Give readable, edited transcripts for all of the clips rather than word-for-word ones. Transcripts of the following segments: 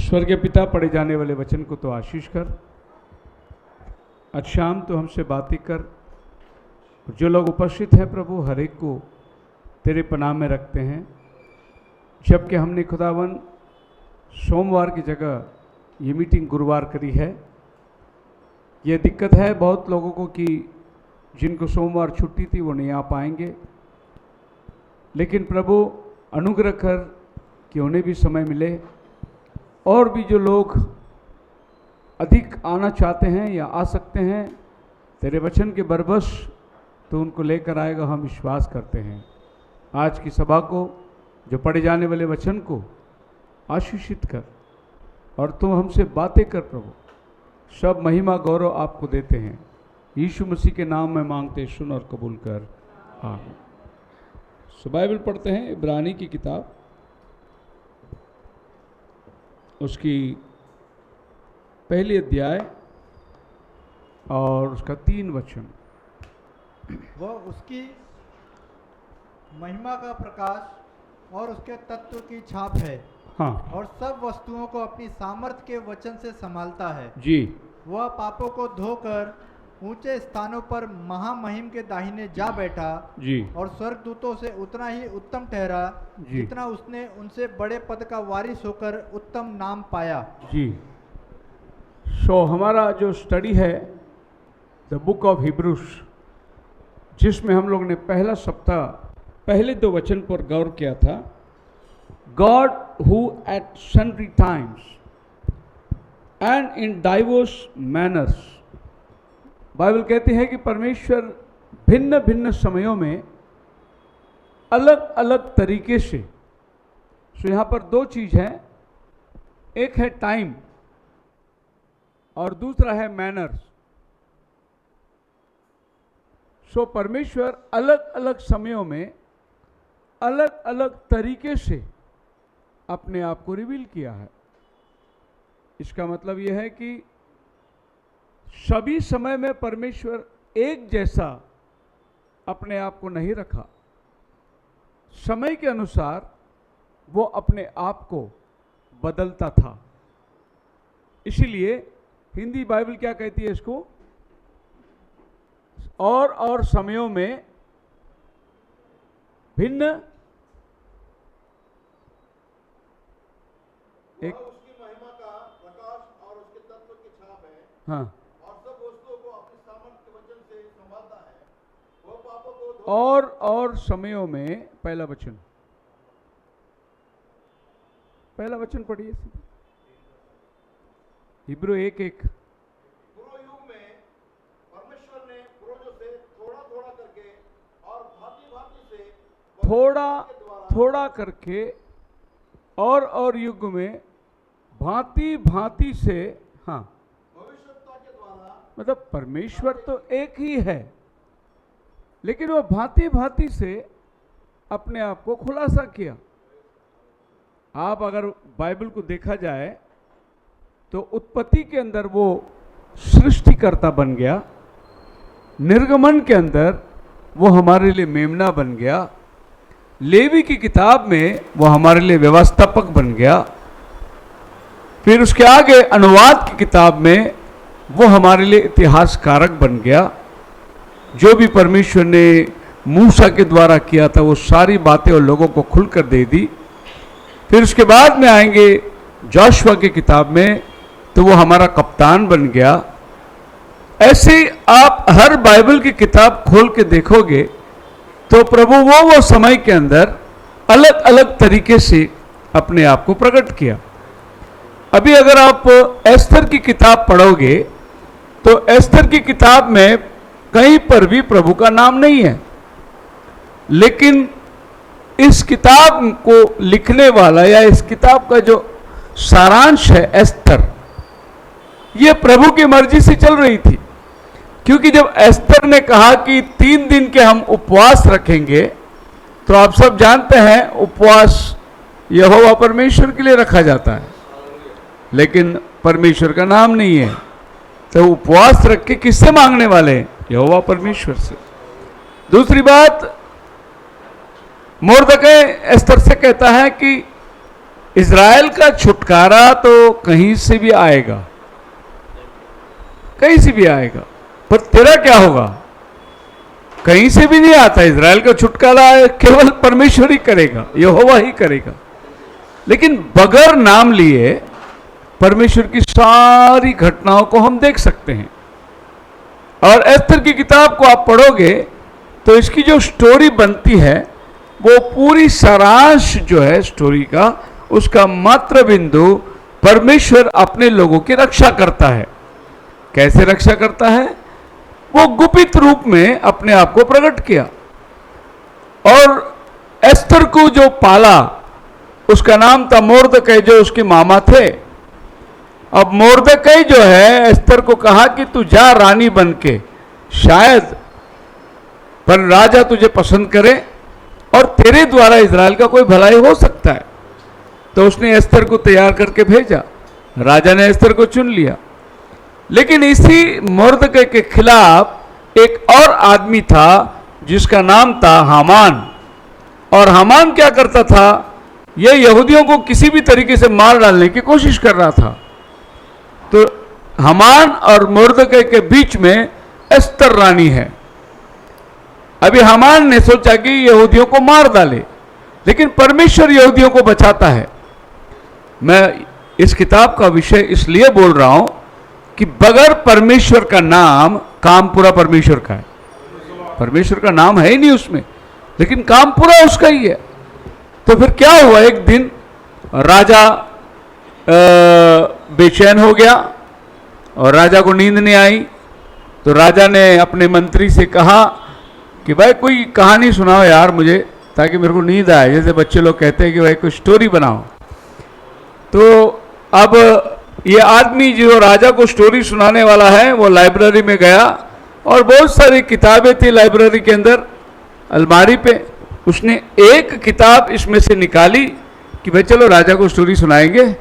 स्वर्गीय पिता, पढ़े जाने वाले वचन को तो आशीष कर। आज शाम तो हमसे बातें कर। जो लोग उपस्थित हैं प्रभु, हर एक को तेरे पनाह में रखते हैं। जबकि हमने खुदावन सोमवार की जगह ये मीटिंग गुरुवार करी है, ये दिक्कत है बहुत लोगों को कि जिनको सोमवार छुट्टी थी वो नहीं आ पाएंगे। लेकिन प्रभु अनुग्रह कर कि उन्हें भी समय मिले, और भी जो लोग अधिक आना चाहते हैं या आ सकते हैं तेरे वचन के बरबस, तो उनको लेकर आएगा, हम विश्वास करते हैं। आज की सभा को, जो पढ़े जाने वाले वचन को आशीषित कर और तुम हमसे बातें कर प्रभु। सब महिमा गौरव आपको देते हैं, यीशु मसीह के नाम में मांगते, सुन और कबूल कर, आमीन। सो बाइबल पढ़ते हैं, इब्रानी की किताब, उसकी पहली अध्याय और उसका 3 वचन। वह उसकी महिमा का प्रकाश और उसके तत्व की छाप है। हाँ, और सब वस्तुओं को अपनी सामर्थ्य के वचन से संभालता है जी। वह पापों को धोकर ऊंचे स्थानों पर महामहिम के दाहिने जा बैठा जी। और स्वर्गदूतों से उतना ही उत्तम ठहरा जितना उसने उनसे बड़े पद का वारिस होकर उत्तम नाम पाया। जी। सो हमारा जो स्टडी है द बुक ऑफ हिब्रूस, जिसमें हम लोग ने पहला सप्ताह पहले 2 वचन पर गौर किया था। God who at sundry times and in divers manners, Bible कहती है कि परमेश्वर भिन्न भिन्न समयों में अलग अलग तरीके से। सो यहाँ पर 2 चीज़ हैं, एक है टाइम और दूसरा है मैनर्स। सो परमेश्वर अलग अलग समयों में अलग अलग तरीके से अपने आप को रिवील किया है। इसका मतलब यह है कि सभी समय में परमेश्वर एक जैसा अपने आप को नहीं रखा। समय के अनुसार वो अपने आप को बदलता था। इसीलिए हिंदी बाइबल क्या कहती है इसको, और समयों में भिन्न एक उसकी महिमा का प्रकाश और उसके तत्व की छाप है। हाँ, और सब वस्तुओं को अपनी सामर्थ्य के वचन से संभालता है। वह पापों को और समयों में, पहला वचन पढ़िए हिब्रू 1:1। पूर्व युग में परमेश्वर ने पूर्वजों से थोड़ा थोड़ा करके और भांति भांति से थोड़ा करके और युग में भांति भांति से, हाँ, भविष्यवक्ता के द्वारा, मतलब परमेश्वर तो एक ही है, लेकिन वो भांति भांति से अपने आप को खुलासा किया। आप अगर बाइबल को देखा जाए तो उत्पत्ति के अंदर वो सृष्टिकर्ता बन गया, निर्गमन के अंदर वो हमारे लिए मेमना बन गया, लेवी की किताब में वो हमारे लिए व्यवस्थापक बन गया, फिर उसके आगे अनुवाद की किताब में वो हमारे लिए इतिहासकारक बन गया। जो भी परमेश्वर ने मूसा के द्वारा किया था वो सारी बातें और लोगों को खुलकर दे दी। फिर उसके बाद में आएंगे जोशुआ की किताब में, तो वो हमारा कप्तान बन गया। ऐसे आप हर बाइबल की किताब खोल के देखोगे तो प्रभु वो समय के अंदर अलग अलग तरीके से अपने आप को प्रकट किया। अभी अगर आप एस्तर की किताब पढ़ोगे तो एस्तर की किताब में कहीं पर भी प्रभु का नाम नहीं है, लेकिन इस किताब को लिखने वाला या इस किताब का जो सारांश है एस्तर, ये प्रभु की मर्जी से चल रही थी। क्योंकि जब एस्तर ने कहा कि 3 दिन के हम उपवास रखेंगे, तो आप सब जानते हैं उपवास यहोवा परमेश्वर के लिए रखा जाता है, लेकिन परमेश्वर का नाम नहीं है, तो उपवास रख के किससे मांगने वाले हैं? यहोवा परमेश्वर से। दूसरी बात, मोर्दकै एस्तर से कहता है कि इज़राइल का छुटकारा तो कहीं से भी आएगा, कहीं से भी आएगा, पर तेरा क्या होगा? कहीं से भी नहीं आता। इज़राइल का छुटकारा केवल परमेश्वर ही करेगा, यहोवा ही करेगा। लेकिन बगैर नाम लिए परमेश्वर की सारी घटनाओं को हम देख सकते हैं। और एस्तर की किताब को आप पढ़ोगे तो इसकी जो स्टोरी बनती है वो पूरी सारांश जो है स्टोरी का, उसका मात्र बिंदु परमेश्वर अपने लोगों की रक्षा करता है। कैसे रक्षा करता है? वो गुप्त रूप में अपने आप को प्रकट किया। और एस्तर को जो पाला उसका नाम था मोर्दकै, जो उसके मामा थे। अब मोर्दकै जो है एस्तर को कहा कि तू जा रानी बन के, शायद पर राजा तुझे पसंद करे और तेरे द्वारा इज़राइल का कोई भलाई हो सकता है। तो उसने एस्तर को तैयार करके भेजा। राजा ने एस्तर को चुन लिया। लेकिन इसी मोर्दकै के खिलाफ एक और आदमी था जिसका नाम था हामान। और हामान क्या करता था? यह यहूदियों को किसी भी तरीके से मार डालने की कोशिश कर रहा था। तो हामान और मोर्दकै के बीच में एस्तर रानी है। अभी हामान ने सोचा कि यहूदियों को मार डाले, लेकिन परमेश्वर यहूदियों को बचाता है। मैं इस किताब का विषय इसलिए बोल रहा हूं कि बगैर परमेश्वर का नाम, काम पूरा परमेश्वर का है। परमेश्वर का नाम है ही नहीं उसमें, लेकिन काम पूरा उसका ही है। तो फिर क्या हुआ? एक दिन राजा बेचैन हो गया और राजा को नींद नहीं आई। तो राजा ने अपने मंत्री से कहा कि भाई कोई कहानी सुनाओ यार मुझे, ताकि मेरे को नींद आए। जैसे बच्चे लोग कहते हैं कि भाई कोई स्टोरी बनाओ। तो अब ये आदमी जो राजा को स्टोरी सुनाने वाला है वो लाइब्रेरी में गया और बहुत सारी किताबें थी लाइब्रेरी के अंदर अलमारी पे। उसने एक किताब इसमें से निकाली कि भाई चलो राजा को स्टोरी सुनाएंगे।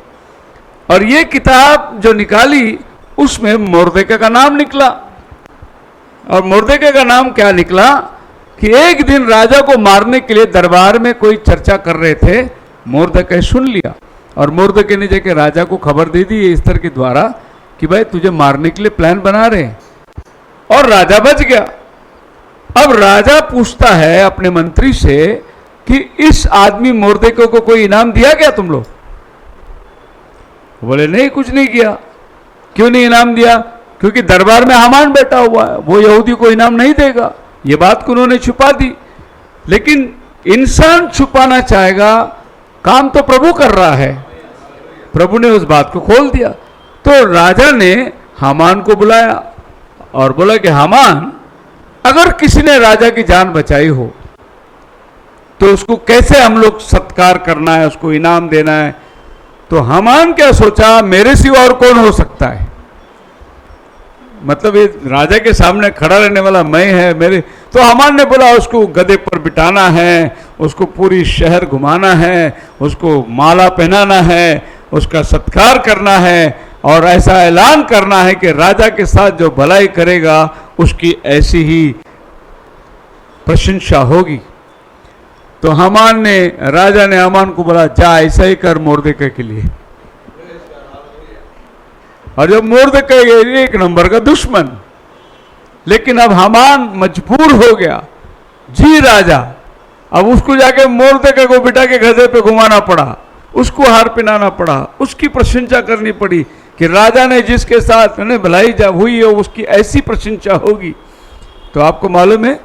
और ये किताब जो निकाली उसमें मोर्दकै का नाम निकला। और मोर्दकै का नाम क्या निकला कि एक दिन राजा को मारने के लिए दरबार में कोई चर्चा कर रहे थे। मोर्दकै सुन लिया और मोर्दकै ने जाके राजा को खबर दे दी एस्तर के द्वारा कि भाई तुझे मारने के लिए प्लान बना रहे हैं। और राजा बच गया। अब राजा पूछता है अपने मंत्री से कि इस आदमी मोर्दकै को कोई इनाम दिया क्या तुम लोग? बोले नहीं, कुछ नहीं किया। क्यों नहीं इनाम दिया? क्योंकि दरबार में हामान बैठा हुआ है, वो यहूदी को इनाम नहीं देगा। ये बात को उन्होंने छुपा दी। लेकिन इंसान छुपाना चाहेगा, काम तो प्रभु कर रहा है। प्रभु ने उस बात को खोल दिया। तो राजा ने हामान को बुलाया और बोला कि हामान, अगर किसी ने राजा की जान बचाई हो तो उसको कैसे हम लोग सत्कार करना है, उसको इनाम देना है। तो हामान क्या सोचा, मेरे सिवा और कौन हो सकता है? मतलब ये राजा के सामने खड़ा रहने वाला मैं है, मेरे। तो हामान ने बोला उसको गधे पर बिठाना है, उसको पूरी शहर घुमाना है, उसको माला पहनाना है, उसका सत्कार करना है और ऐसा ऐलान करना है कि राजा के साथ जो भलाई करेगा उसकी ऐसी ही प्रशंसा होगी। तो हामान ने, राजा ने हामान को बोला जा ऐसा ही कर मोर्दकै के लिए। और जब मोर्दकै एक नंबर का दुश्मन, लेकिन अब हामान मजबूर हो गया, जी राजा। अब उसको जाके मोर्दकै को बिठा के गधे पे घुमाना पड़ा, उसको हार पहनाना पड़ा, उसकी प्रशंसा करनी पड़ी कि राजा ने जिसके साथ भलाई जब हुई हो उसकी ऐसी प्रशंसा होगी। तो आपको मालूम है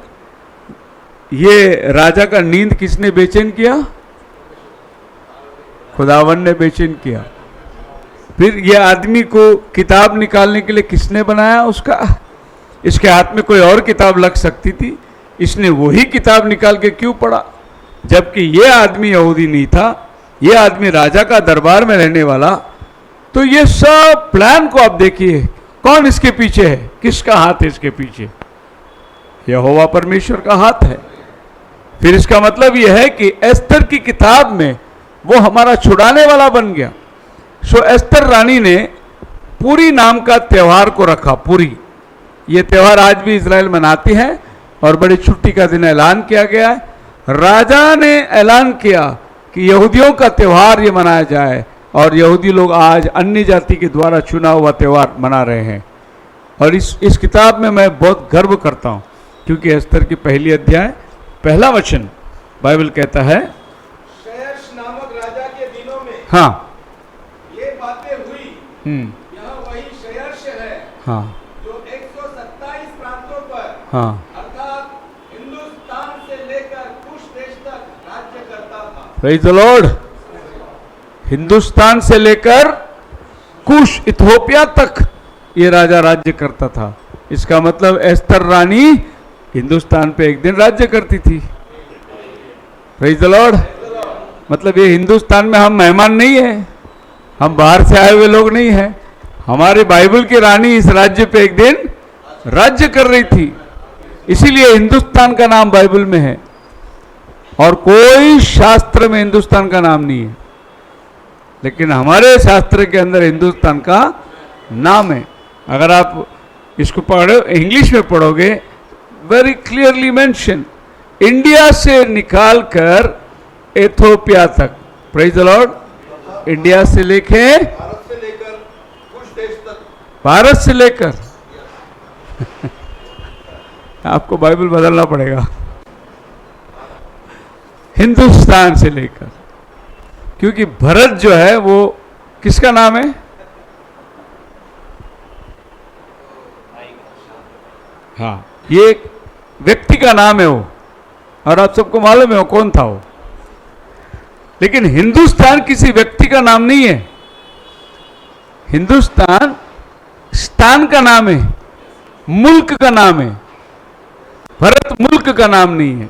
ये राजा का नींद किसने बेचैन किया? खुदावन ने बेचैन किया। फिर ये आदमी को किताब निकालने के लिए किसने बनाया उसका? इसके हाथ में कोई और किताब लग सकती थी, इसने वही किताब निकाल के क्यों पढ़ा? जबकि ये आदमी यहूदी नहीं था, ये आदमी राजा का दरबार में रहने वाला। तो ये सब प्लान को आप देखिए, कौन इसके पीछे है, किसका हाथ है इसके पीछे? यहोवा परमेश्वर का हाथ है। फिर इसका मतलब यह है कि एस्तर की किताब में वो हमारा छुड़ाने वाला बन गया। सो एस्तर रानी ने पूरी नाम का त्यौहार को रखा। पूरी ये त्यौहार आज भी इजराइल मनाती है और बड़ी छुट्टी का दिन ऐलान किया गया है। राजा ने ऐलान किया कि यहूदियों का त्यौहार ये मनाया जाए, और यहूदी लोग आज अन्य जाति के द्वारा चुना हुआ त्यौहार मना रहे हैं। और इस किताब में मैं बहुत गर्व करता हूँ, क्योंकि एस्तर की पहली अध्याय पहला वचन बाइबल कहता है, शेष नामक राजा के दिनों में हाँ ये बातें हुई। यह वही शेष है हाँ जो 127 प्रांतों पर हाँ अर्थात हिंदुस्तान से लेकर कुश देश तक राज्य करता था। Praise the Lord. हिंदुस्तान से लेकर कुश इथोपिया तक ये राजा राज्य करता था। इसका मतलब एस्तर रानी हिंदुस्तान पे एक दिन राज्य करती थी। Praise the Lord. मतलब ये हिंदुस्तान में हम मेहमान नहीं है, हम बाहर से आए हुए लोग नहीं हैं। हमारे बाइबल की रानी इस राज्य पे एक दिन राज्य कर रही थी, इसीलिए हिंदुस्तान का नाम बाइबल में है, और कोई शास्त्र में हिंदुस्तान का नाम नहीं है, लेकिन हमारे शास्त्र के अंदर हिंदुस्तान का नाम है। अगर आप इसको पढ़ो, इंग्लिश में पढ़ोगे, वेरी क्लियरली मेंशन, इंडिया से निकालकर इथोपिया तक। Praise the Lord. इंडिया से लेके भारत से लेकर कुश देश तक। भारत से लेकर आपको बाइबल बदलना पड़ेगा, हिंदुस्तान से लेकर, क्योंकि भरत जो है वो किसका नाम है? हाँ, ये एक व्यक्ति का नाम है वो, और आप सबको मालूम है वो कौन था वो। लेकिन हिंदुस्तान किसी व्यक्ति का नाम नहीं है, हिंदुस्तान स्थान का नाम है, मुल्क का नाम है। भारत मुल्क का नाम नहीं है।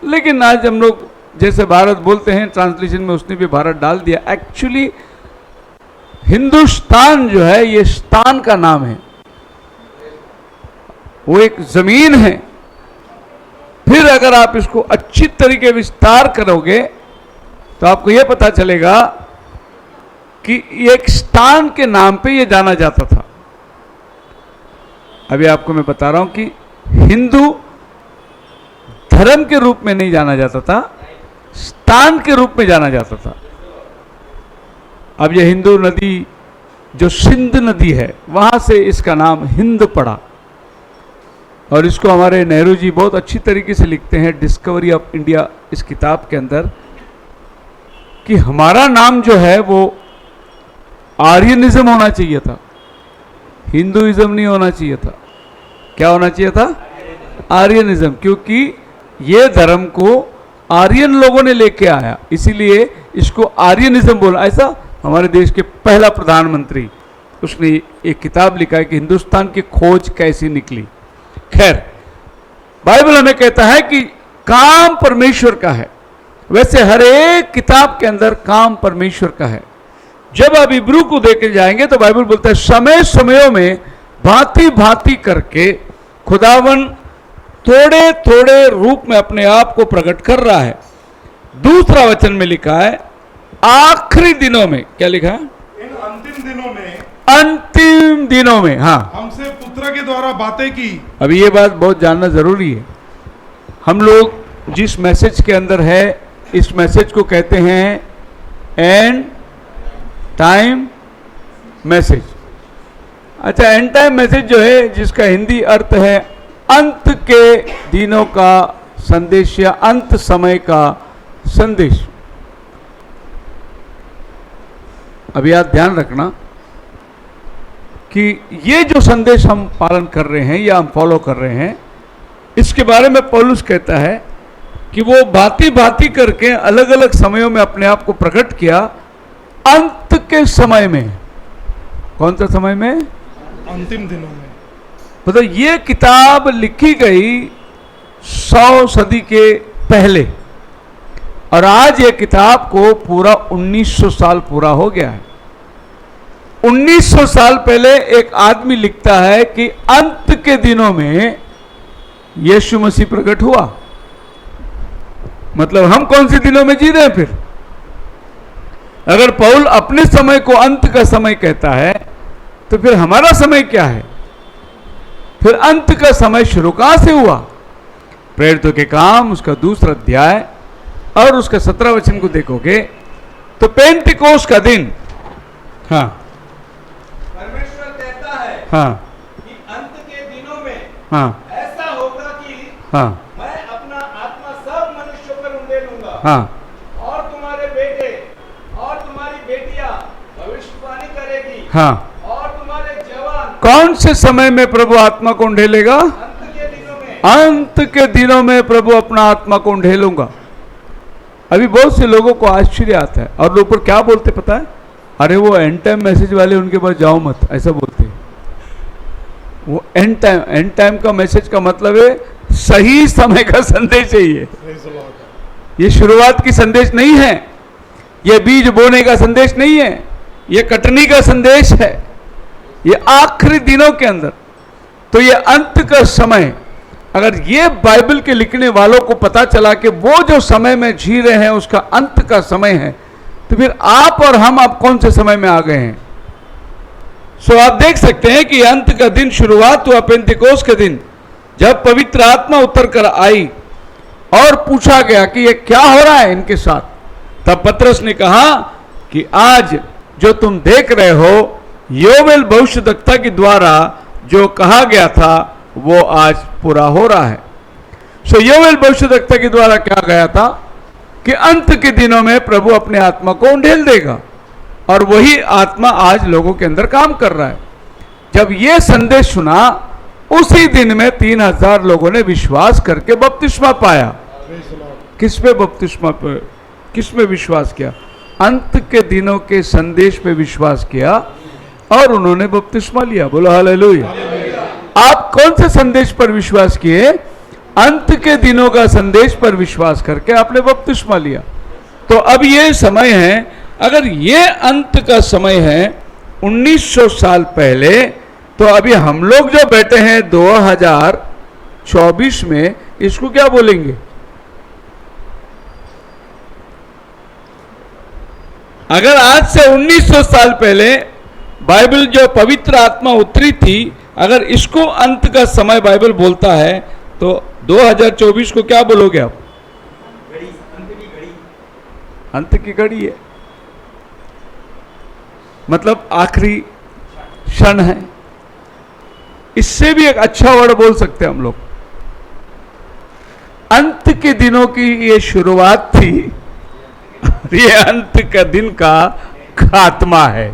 लेकिन आज हम लोग जैसे भारत बोलते हैं, ट्रांसलेशन में उसने भी भारत डाल दिया। एक्चुअली हिंदुस्तान जो है ये स्थान का नाम है, वो एक जमीन है। फिर अगर आप इसको अच्छी तरीके विस्तार करोगे तो आपको यह पता चलेगा कि एक स्थान के नाम पे ये जाना जाता था। अभी आपको मैं बता रहा हूं कि हिंदू धर्म के रूप में नहीं जाना जाता था, स्थान के रूप में जाना जाता था। अब ये हिंदू नदी जो सिंध नदी है, वहां से इसका नाम हिंद पड़ा, और इसको हमारे नेहरू जी बहुत अच्छी तरीके से लिखते हैं डिस्कवरी ऑफ इंडिया इस किताब के अंदर, कि हमारा नाम जो है वो आर्यनिज्म होना चाहिए था, हिंदुइज्म नहीं होना चाहिए था। क्या होना चाहिए था? आर्यनिज्म, क्योंकि ये धर्म को आर्यन लोगों ने लेके आया, इसीलिए इसको आर्यनिज्म बोला। ऐसा हमारे देश के पहला प्रधानमंत्री, उसने एक किताब लिखा है कि हिंदुस्तान की खोज कैसी निकली। खैर, बाइबल हमें कहता है कि काम परमेश्वर का है। वैसे हर एक किताब के अंदर काम परमेश्वर का है। जब आप इब्रू को देखे जाएंगे तो बाइबल बोलता है समय समयों में भांति भांति करके खुदावन थोड़े थोड़े रूप में अपने आप को प्रकट कर रहा है। दूसरा वचन में लिखा है आखिरी दिनों में। क्या लिखा है? इन अंतिम दिनों में, अंतिम दिनों में। हाँ, हमसे पुत्र के द्वारा बातें की। अभी ये बात बहुत जानना जरूरी है। हम लोग जिस मैसेज के अंदर है, इस मैसेज को कहते हैं एंड टाइम मैसेज। अच्छा, एंड टाइम मैसेज जो है, जिसका हिंदी अर्थ है अंत के दिनों का संदेश या अंत समय का संदेश। अभी आप ध्यान रखना कि ये जो संदेश हम पालन कर रहे हैं या हम फॉलो कर रहे हैं, इसके बारे में पौलुस कहता है कि वो भांति भांति करके अलग अलग समयों में अपने आप को प्रकट किया। अंत के समय में, कौन सा समय में? अंतिम दिनों में। मतलब ये किताब लिखी गई 100 सदी के पहले, और आज ये किताब को पूरा 1900 साल पूरा हो गया है। 1900 साल पहले एक आदमी लिखता है कि अंत के दिनों में यीशु मसीह प्रकट हुआ। मतलब हम कौन से दिनों में जी रहे हैं फिर? अगर पौल अपने समय को अंत का समय कहता है, तो फिर हमारा समय क्या है? फिर अंत का समय शुरू कहां से हुआ? प्रेरितों के काम उसका 2 अध्याय और उसका 17 वचन को देखोगे तो पेंटिकोस का दिन, हाँ परमेश्वर कहता है हाँ कि अंत के दिनों में हाँ ऐसा होगा कि हाँ मैं अपना आत्मा सब मनुष्यों पर उंडेलूंगा हाँ और तुम्हारे बेटे और तुम्हारी बेटियां भविष्यवाणी करेगी हाँ। और तुम्हारे जवान कौन से समय में प्रभु आत्मा को उंडेलेगा? अंत के दिनों में अंत के दिनों में प्रभु अपना आत्मा को उंडेलूंगा। अभी बहुत से लोगों को आश्चर्य आता है और लोग पर क्या बोलते पता है? अरे वो एंड टाइम मैसेज वाले, उनके पास जाओ मत, ऐसा बोलते हैं। वो एंड टाइम का मैसेज का मतलब है सही समय का संदेश है। ये शुरुआत की संदेश नहीं है, ये बीज बोने का संदेश नहीं है, ये कटनी का संदेश है, ये आखिरी दिनों के अंदर। तो ये अंत का समय, अगर ये बाइबल के लिखने वालों को पता चला कि वो जो समय में जी रहे हैं उसका अंत का समय है, तो फिर आप और हम अब कौन से समय में आ गए हैं? सो आप देख सकते हैं कि अंत का दिन शुरुआत हुआ पेंतिकोस के दिन, जब पवित्र आत्मा उतर कर आई और पूछा गया कि ये क्या हो रहा है इनके साथ। तब पतरस ने कहा कि आज जो तुम देख रहे हो योवेल भविष्यद्वक्ता के द्वारा जो कहा गया था वो आज पूरा हो रहा है। सो योवेल भविष्यद्वक्ता के द्वारा क्या गया था कि अंत के दिनों में प्रभु अपने आत्मा को उंडेल देगा, और वही आत्मा आज लोगों के अंदर काम कर रहा है। जब ये संदेश सुना उसी दिन में 3000 लोगों ने विश्वास करके बपतिस्मा पाया। किस पे बपतिस्मा पे, किस में विश्वास किया? अंत के दिनों के संदेश पे विश्वास किया और उन्होंने बपतिस्मा लिया। बोलो हालेलुया। आप कौन से संदेश पर विश्वास किए? अंत के दिनों का संदेश पर विश्वास करके आपने बपतिस्मा लिया। तो अब ये समय है, अगर ये अंत का समय है 1900 साल पहले, तो अभी हम लोग जो बैठे हैं 2024 में, इसको क्या बोलेंगे? अगर आज से 1900 साल पहले बाइबल जो पवित्र आत्मा उतरी थी, अगर इसको अंत का समय बाइबल बोलता है, तो 2024 को क्या बोलोगे आप? अंत की घड़ी है, मतलब आखिरी क्षण है। इससे भी एक अच्छा वर्ड बोल सकते हैं हम लोग, अंत के दिनों की ये शुरुआत थी, ये अंत का दिन का खात्मा है।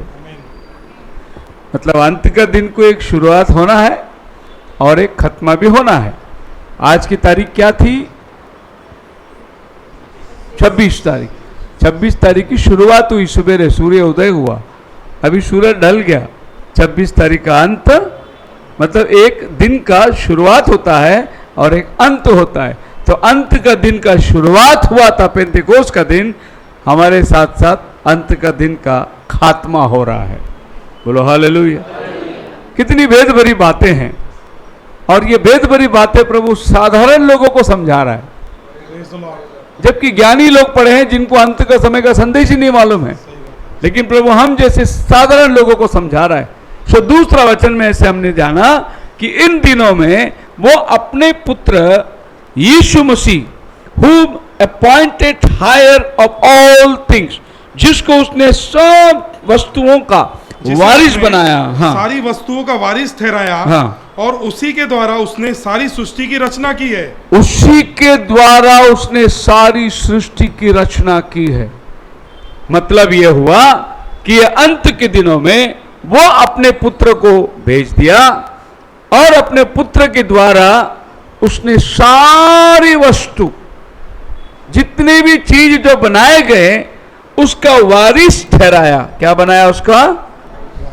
मतलब अंत का दिन को एक शुरुआत होना है और एक खत्मा भी होना है। आज की तारीख क्या थी? 26 तारीख। 26 तारीख की शुरुआत हुई, सुबह सूर्य उदय हुआ, अभी सूर्य ढल गया। 26 तारीख का अंत, मतलब एक दिन का शुरुआत होता है और एक अंत होता है। तो अंत का दिन का शुरुआत हुआ था पेंतिकोस का दिन, हमारे साथ साथ अंत का दिन का खात्मा हो रहा है। बोलो हालेलुया। कितनी भेद भरी बातें हैं, और ये भेद भरी बातें प्रभु साधारण लोगों को समझा रहा है, जबकि ज्ञानी लोग पढ़े हैं जिनको अंत का समय का संदेश ही नहीं मालूम है, लेकिन प्रभु हम जैसे साधारण लोगों को समझा रहा है। सो दूसरा वचन में ऐसे हमने जाना कि इन दिनों में वो अपने पुत्र यीशु मसीह whom appointed higher of all things, जिसको उसने सब वस्तुओं का वारिस बनाया, हाँ, सारी वस्तुओं का वारिस ठहराया, हाँ, और उसी के द्वारा उसने सारी सृष्टि की रचना की है। उसी के द्वारा उसने सारी सृष्टि की रचना की है। मतलब यह हुआ कि ये अंत के दिनों में वो अपने पुत्र को भेज दिया, और अपने पुत्र के द्वारा उसने सारी वस्तु, जितने भी चीज जो बनाए गए, उसका वारिस ठहराया। क्या बनाया? उसका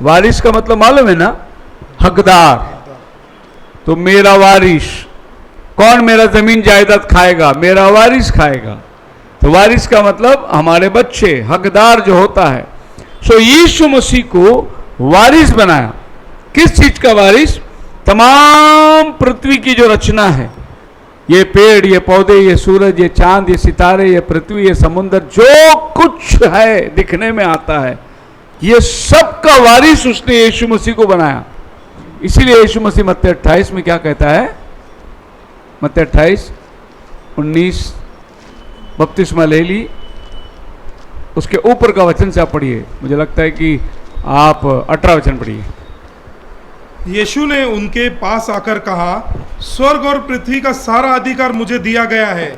वारिस का मतलब मालूम है ना? हकदार। तो मेरा वारिस कौन? मेरा जमीन जायदाद खाएगा, मेरा वारिस खाएगा। तो वारिस का मतलब हमारे बच्चे, हकदार जो होता है। सो यीशु मसीह को वारिस बनाया। किस चीज का वारिस? तमाम पृथ्वी की जो रचना है, ये पेड़, ये पौधे, ये सूरज, ये चांद, ये सितारे, ये पृथ्वी, ये समुद्र, जो कुछ है दिखने में आता है, ये सब का वारिस उसने यीशु मसीह को बनाया। इसीलिए यीशु मसीह मत्ती 28 में क्या कहता है? मत्ती 28:19 बपतिस्मा ले ली, उसके ऊपर का वचन से आप पढ़िए। मुझे लगता है कि आप 18 वचन पढ़िए। यीशु ने उनके पास आकर कहा, स्वर्ग और पृथ्वी का सारा अधिकार मुझे दिया गया है।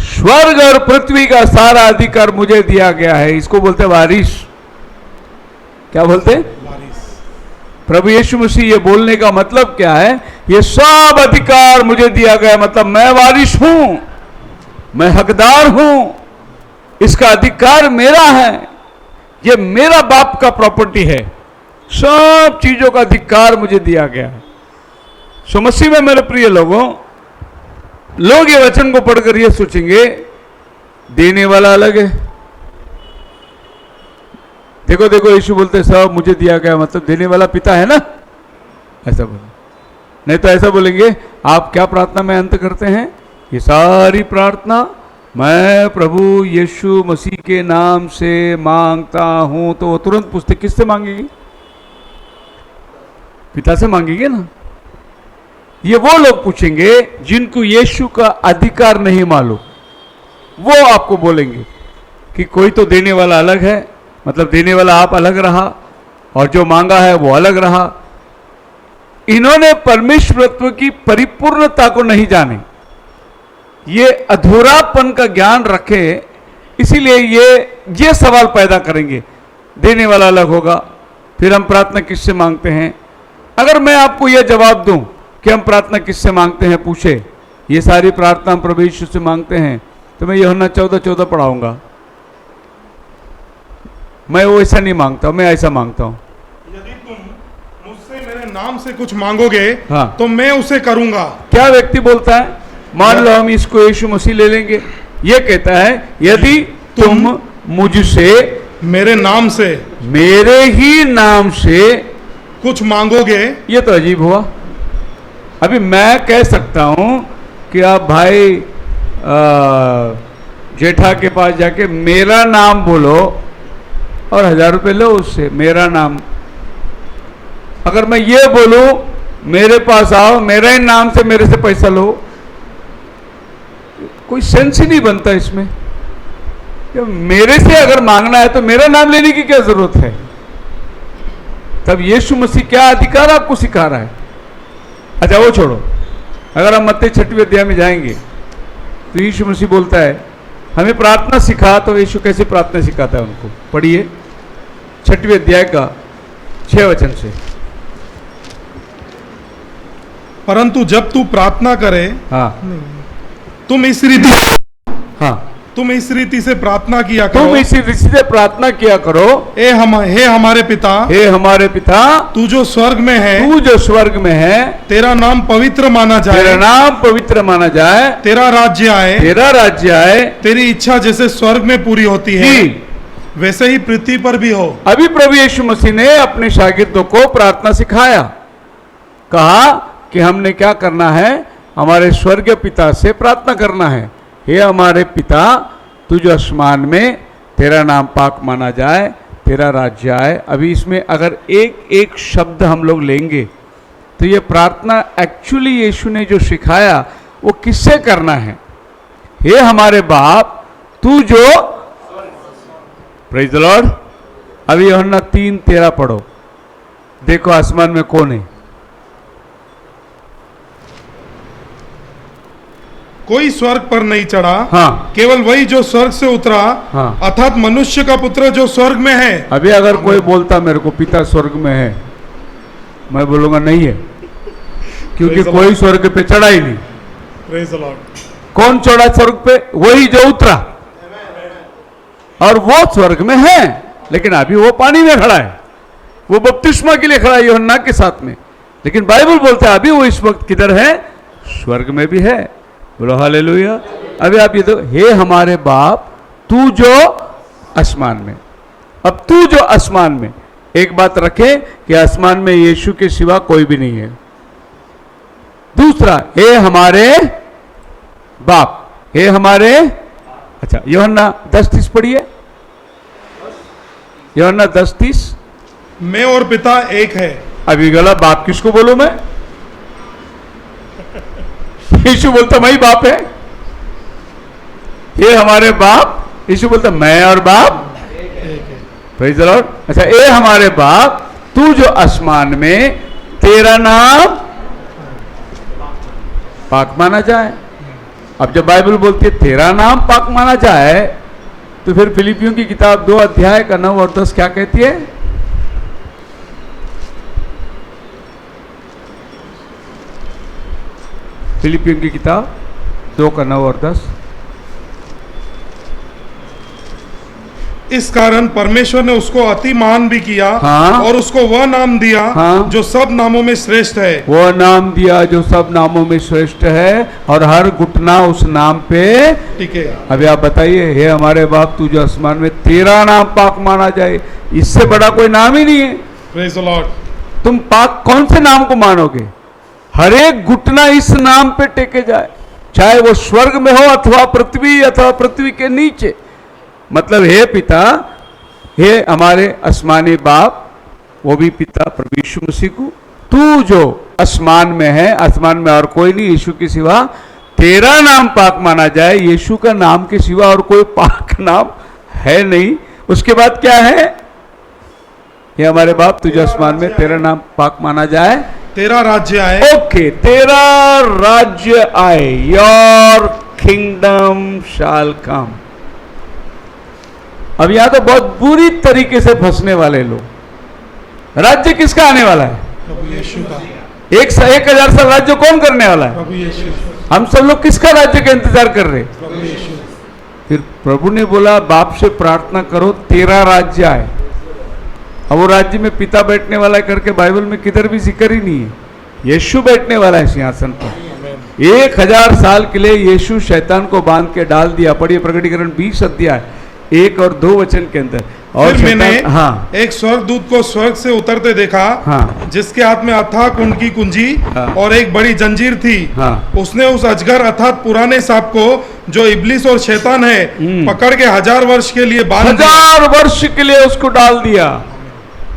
स्वर्ग और पृथ्वी का सारा अधिकार मुझे दिया गया है, इसको बोलते हैं वारिस। क्या बोलते हैं? प्रभु यीशु मसीह ये बोलने का मतलब क्या है? ये सब अधिकार मुझे दिया गया, मतलब मैं वारिस हूं, मैं हकदार हूं, इसका अधिकार मेरा है, ये मेरा बाप का प्रॉपर्टी है, सब चीजों का अधिकार मुझे दिया गया है। सो मसीह में मेरे प्रिय लोगों, लोग ये वचन को पढ़कर ये सोचेंगे देने वाला अलग है। देखो देखो, यीशु बोलते सब मुझे दिया गया, मतलब देने वाला पिता है ना, ऐसा बोलो। नहीं तो ऐसा बोलेंगे, आप क्या प्रार्थना में अंत करते हैं? ये सारी प्रार्थना मैं प्रभु यीशु मसीह के नाम से मांगता हूं। तो वो तुरंत पूछते किससे मांगेगी? पिता से मांगेंगे ना। ये वो लोग पूछेंगे जिनको यीशु का अधिकार नहीं मालूम, वो आपको बोलेंगे कि कोई तो देने वाला अलग है, मतलब देने वाला आप अलग रहा और जो मांगा है वो अलग रहा। इन्होंने परमेश्वरत्व की परिपूर्णता को नहीं जाने, ये अधूरापन का ज्ञान रखे, इसीलिए ये सवाल पैदा करेंगे, देने वाला अलग होगा, फिर हम प्रार्थना किससे मांगते हैं? अगर मैं आपको यह जवाब दूं कि हम प्रार्थना किससे मांगते हैं, पूछे ये सारी प्रार्थना हम प्रभु यीशु से मांगते हैं, तो मैं यूहन्ना 14:14 पढ़ाऊंगा। मैं वो ऐसा नहीं मांगता, मैं ऐसा मांगता हूं। यदि तुम मुझसे मेरे नाम से कुछ मांगोगे हाँ। तो मैं उसे करूंगा। क्या व्यक्ति बोलता है? मान लो हम इसको यीशु मसीह ले लेंगे, ये कहता है यदि तुम मुझसे मेरे नाम से मेरे ही नाम से कुछ मांगोगे। ये तो अजीब हुआ। अभी मैं कह सकता हूं कि आप भाई जेठा के पास जाके मेरा नाम बोलो और 1000 रुपये लो उससे, मेरा नाम। अगर मैं ये बोलूं मेरे पास आओ, मेरे ही नाम से मेरे से पैसा लो, कोई सेंस ही नहीं बनता इसमें। मेरे से अगर मांगना है तो मेरा नाम लेने की क्या जरूरत है? तब यीशु मसीह क्या अधिकार आपको सिखा रहा है? अच्छा वो छोड़ो, अगर हम मत्ती 6वें अध्याय में जाएंगे तो यीशु मसीह बोलता है हमें प्रार्थना सिखा। तो यीशु कैसे प्रार्थना सिखाता है उनको? पढ़िए 6वें अध्याय का 6 वचन से। परंतु जब तू प्रार्थना करे, हाँ तुम इस रीति से प्रार्थना किया करो। तुम इसी रीति से प्रार्थना किया करो, हे हमारे पिता, हे हमारे पिता, तू जो स्वर्ग में है, तू जो स्वर्ग में है, तेरा नाम पवित्र माना जाए, तेरा नाम पवित्र माना जाए, तेरा राज्य आए, तेरा राज्य आए, तेरी इच्छा जैसे स्वर्ग में पूरी होती है वैसे ही पृथ्वी पर भी हो। अभी प्रभु यीशु मसीह ने अपने शागिर्दों को प्रार्थना सिखाया, कहा कि हमने क्या करना है, हमारे स्वर्गीय पिता से प्रार्थना करना है। हे हमारे पिता, तू जो आसमान में, तेरा नाम पाक माना जाए, तेरा राज्य आए। अभी इसमें अगर एक एक शब्द हम लोग लेंगे तो ये प्रार्थना एक्चुअली यीशु ने जो सिखाया वो किससे करना है? हे हमारे बाप, तू जो, प्रेज द लॉर्ड। अभी यूहन्ना 3:13 पढ़ो, देखो आसमान में कौन है? कोई स्वर्ग पर नहीं चढ़ा, हाँ, केवल वही जो स्वर्ग से उतरा, हाँ। अर्थात मनुष्य का पुत्र जो स्वर्ग में है। अभी अगर कोई बोलता मेरे को पिता स्वर्ग में है, मैं बोलूंगा नहीं है, क्योंकि कोई स्वर्ग पे चढ़ा ही नहीं। Praise the Lord. कौन चढ़ा स्वर्ग पे? वही जो उतरा, और वो स्वर्ग में है, लेकिन अभी वो पानी में खड़ा है, वो बपतिस्मा के लिए खड़ा है यूहन्ना के साथ में। लेकिन बाइबल बोलता है अभी वो इस वक्त किधर है? स्वर्ग में भी है। बोलो हालेलुया। अभी आप ये तो, हे हमारे बाप, तू जो आसमान में। अब तू जो आसमान में, एक बात रखें कि आसमान में यीशु के सिवा कोई भी नहीं है। दूसरा, हे हमारे बाप, हे हमारे, अच्छा यूहन्ना 10:30 पढ़िए, यूहन्ना 10:30। मैं और पिता एक है। अभी गला बाप किसको बोलूं मैं? यीशु बोलता मैं ही बाप है। हे हमारे बाप, यीशु बोलता मैं और बाप प्रेज़ द लॉर्ड। अच्छा, ए हमारे बाप तू जो आसमान में, तेरा नाम पाक माना जाए। अब जब बाइबल बोलती है तेरा नाम पाक माना जाए, तो फिर फिलिपियों की किताब 2 अध्याय का 9 और 10 क्या कहती है? फिलिपियों की किताब 2 का 9 और 10। इस कारण परमेश्वर ने उसको अति महान भी किया, हाँ। और उसको वह नाम दिया, हाँ। जो सब नामों में श्रेष्ठ है। वो नाम दिया जो सब नामों में श्रेष्ठ है, और हर घुटना उस नाम पे ठीक है। अभी आप बताइए, हे हमारे बाप तू जो आसमान में, तेरा नाम पाक माना जाए। इससे बड़ा कोई नाम ही नहीं है। Praise the Lord. तुम पाक कौन से नाम को मानोगे? हर एक घुटना इस नाम पे टेके जाए, चाहे वो स्वर्ग में हो अथवा पृथ्वी अथवा पृथ्वी के नीचे। मतलब हे पिता, हे हमारे आसमानी बाप, वो भी पिता प्रभु यीशु मसीह को, तू जो आसमान में है, आसमान में और कोई नहीं यीशु के सिवा, तेरा नाम पाक माना जाए। यीशु का नाम के सिवा और कोई पाक नाम है नहीं। उसके बाद क्या है? ये हमारे बाप तू जो आसमान में, तेरा नाम पाक माना जाए, तेरा राज्य आए। ओके, तेरा राज्य आए, योर किंगडम शैल कम। अब यहां तो बहुत बुरी तरीके से फंसने वाले लोग। राज्य किसका आने वाला है? प्रभु यीशु का। 1000 साल राज्य कौन करने वाला है? प्रभु यीशु। हम सब लोग किसका राज्य का इंतजार कर रहे हैं? प्रभु यीशु। फिर प्रभु ने बोला बाप से प्रार्थना करो तेरा राज्य आए। अब वो राज्य में पिता बैठने वाला है करके बाइबल में किधर भी जिक्र ही नहीं है। यीशु बैठने वाला है सिंहासन पर। 1000 साल के लिए यीशु शैतान को बांध के डाल दिया। पढ़िए प्रकटीकरण 20 अध्याय 1 और 2 वचन के अंदर। और फिर मैंने हाँ, एक स्वर्गदूत को स्वर्ग से उतरते देखा, हाँ, जिसके हाथ में अथाह कुंड की कुंजी हाँ, और एक बड़ी जंजीर थी। हाँ, उसने उस अजगर अर्थात पुराने सांप को, जो इब्लिस और शैतान है, पकड़ के 1000 वर्ष के लिए बांध दिया। 1000 वर्ष के लिए उसको डाल दिया।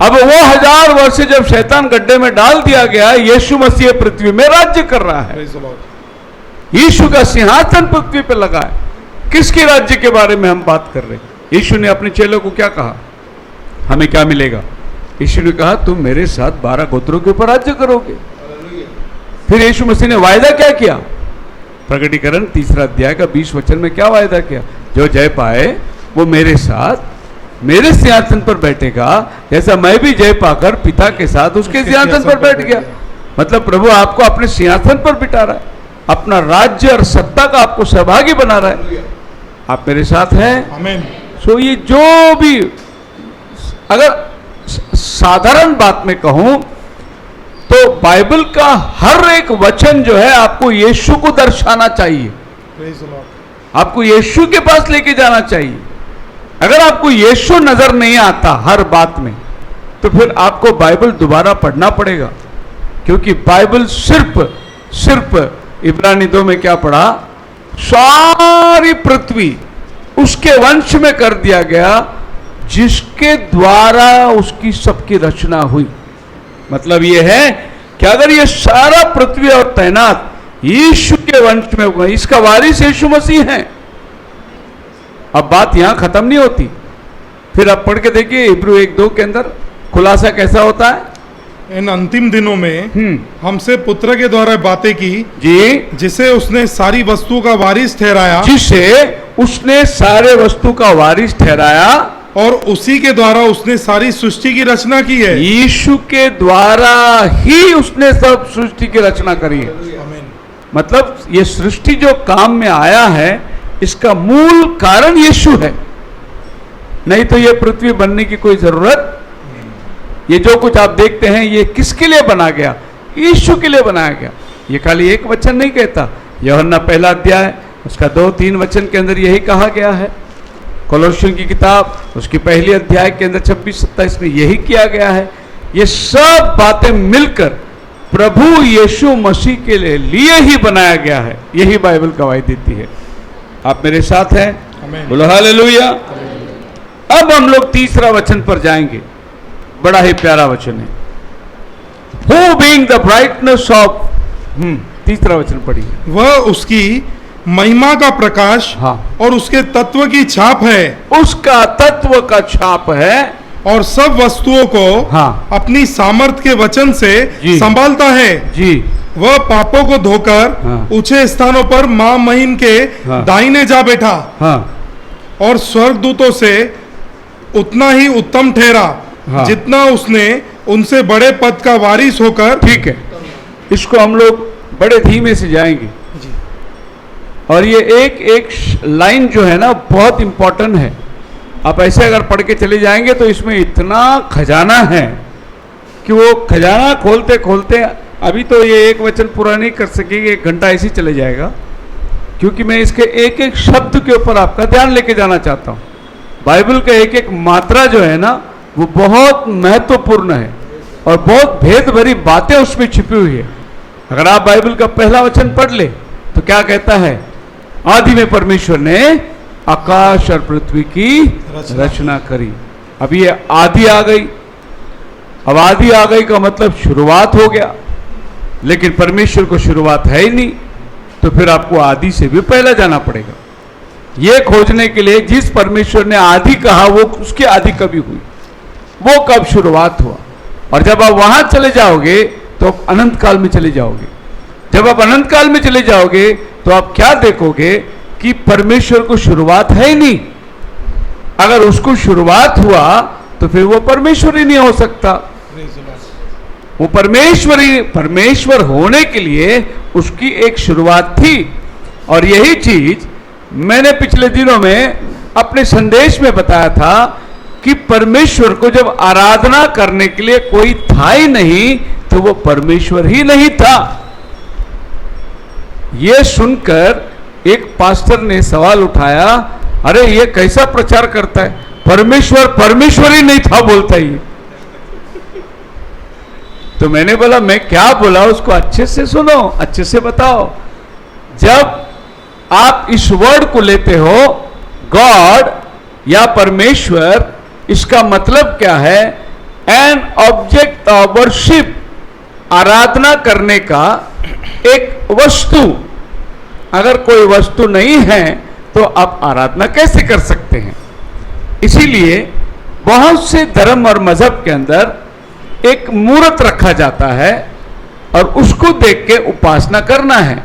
अब वो 1000 वर्ष जब शैतान गड्ढे में डाल दिया गया, यीशु मसीह पृथ्वी में राज्य कर रहा है। Praise the Lord। यीशु का सिंहासन पृथ्वी पर लगा है। किसके राज्य के बारे में हम बात कर रहे हैं? यीशु ने अपने चेलों को क्या कहा? हमें क्या मिलेगा? यीशु ने कहा तुम मेरे साथ 12 गोत्रों के ऊपर राज्य करोगे। फिर यीशु मसीह ने वायदा क्या किया? प्रकटीकरण 3 अध्याय का 20 वचन में क्या वायदा किया? जो जय पाए वो मेरे साथ मेरे सिंहासन पर बैठेगा, जैसा मैं भी जय पाकर पिता के साथ उसके सिंहासन पर बैठ गया। मतलब प्रभु आपको अपने सिंहासन पर बिठा रहा है, अपना राज्य और सत्ता का आपको सहभागी बना रहा है। आप मेरे साथ हैं। आमीन। सो ये जो भी, अगर साधारण बात में कहूं तो बाइबल का हर एक वचन जो है आपको यीशु को दर्शाना चाहिए। Praise the Lord। आपको यीशु के पास लेके जाना चाहिए। अगर आपको यीशु नजर नहीं आता हर बात में, तो फिर आपको बाइबल दोबारा पढ़ना पड़ेगा। क्योंकि बाइबल सिर्फ इब्रानी 2 में क्या पढ़ा? सारी पृथ्वी उसके वंश में कर दिया गया, जिसके द्वारा उसकी सबकी रचना हुई। मतलब यह है कि अगर ये सारा पृथ्वी और तैनात यीशु के वंश में हुआ, इसका वारिस यीशु मसीह है। अब बात यहां खत्म नहीं होती। फिर आप पढ़ के देखिए इब्रू 1-2 के अंदर खुलासा कैसा होता है। इन अंतिम दिनों में हमसे पुत्र के द्वारा बातें की, जी, जिसे उसने सारी वस्तु का वारिस ठहराया, जिसे उसने सारे वस्तु का वारिस ठहराया, और उसी के द्वारा उसने सारी सृष्टि की रचना की है। यीशु के द्वारा ही उसने सब सृष्टि की रचना करी है। आमीन। मतलब ये सृष्टि जो काम में आया है, इसका मूल कारण यीशु है। नहीं तो ये पृथ्वी बनने की कोई जरूरत, ये जो कुछ आप देखते हैं ये किसके लिए बना गया? यीशु के लिए बनाया गया। ये खाली एक वचन नहीं कहता। यूहन्ना 1 अध्याय उसका 2-3 वचन के अंदर यही कहा गया है। कोलोसियों की किताब उसकी 1 अध्याय के अंदर 26-27 में यही किया गया है। ये सब बातें मिलकर प्रभु यीशु मसीह के लिए ही बनाया गया है। यही बाइबल गवाही देती है। आप मेरे साथ हैं? आमीन। बोलो हालेलुया। अब हम लोग 3रा वचन पर जाएंगे। बड़ा ही प्यारा वचन है। Who being the brightness of 3रा वचन पढ़िए। वह उसकी महिमा का प्रकाश हाँ। और उसके तत्व की छाप है, उसका तत्व का छाप है, और सब वस्तुओं को हाँ। अपनी सामर्थ के वचन से जी। संभालता है। जी। वह पापों को धोकर हाँ। ऊंचे स्थानों पर मां महिम के हाँ। दाहिने जा बैठा, हाँ। और स्वर्गदूतों से उतना ही उत्तम ठहरा, हाँ। जितना उसने उनसे बड़े पद का वारिस होकर। ठीक है, इसको हम लोग बड़े धीमे से जाएंगे। और ये एक एक लाइन जो है ना बहुत इंपॉर्टेंट है। आप ऐसे अगर पढ़ के चले जाएंगे तो इसमें इतना खजाना है कि वो खजाना खोलते खोलते अभी तो ये एक वचन पूरा नहीं कर सकेंगे, 1 घंटा ऐसे ही चले जाएगा, क्योंकि मैं इसके एक एक शब्द के ऊपर आपका ध्यान लेके जाना चाहता हूँ। बाइबल का एक एक मात्रा जो है ना वो बहुत महत्वपूर्ण है और बहुत भेद भरी बातें उसमें छिपी हुई है। अगर आप बाइबल का पहला वचन पढ़ ले तो क्या कहता है? आदि में परमेश्वर ने आकाश और पृथ्वी की रचना करी। अब ये आदि आ गई, अब आदि आ गई का मतलब शुरुआत हो गया, लेकिन परमेश्वर को शुरुआत है ही नहीं, तो फिर आपको आदि से भी पहले जाना पड़ेगा। ये खोजने के लिए जिस परमेश्वर ने आदि कहा वो उसकी आदि कभी हुई, वो कब शुरुआत हुआ। और जब आप वहां चले जाओगे तो आप अनंत काल में चले जाओगे। जब आप अनंत काल में चले जाओगे तो आप क्या देखोगे कि परमेश्वर को शुरुआत है ही नहीं। अगर उसको शुरुआत हुआ तो फिर वो परमेश्वर ही नहीं हो सकता। वो परमेश्वर होने के लिए उसकी एक शुरुआत थी। और यही चीज मैंने पिछले दिनों में अपने संदेश में बताया था कि परमेश्वर को जब आराधना करने के लिए कोई था ही नहीं तो वो परमेश्वर ही नहीं था। ये सुनकर एक पास्टर ने सवाल उठाया, अरे ये कैसा प्रचार करता है, परमेश्वर ही नहीं था बोलता ही। तो मैंने बोला मैं क्या बोला उसको अच्छे से सुनो, अच्छे से बताओ। जब आप इस वर्ड को लेते हो गॉड या परमेश्वर, इसका मतलब क्या है? एन ऑब्जेक्ट ऑफ वर्शिप, आराधना करने का एक वस्तु। अगर कोई वस्तु नहीं है तो आप आराधना कैसे कर सकते हैं? इसीलिए बहुत से धर्म और मजहब के अंदर एक मूर्त रखा जाता है और उसको देख के उपासना करना है।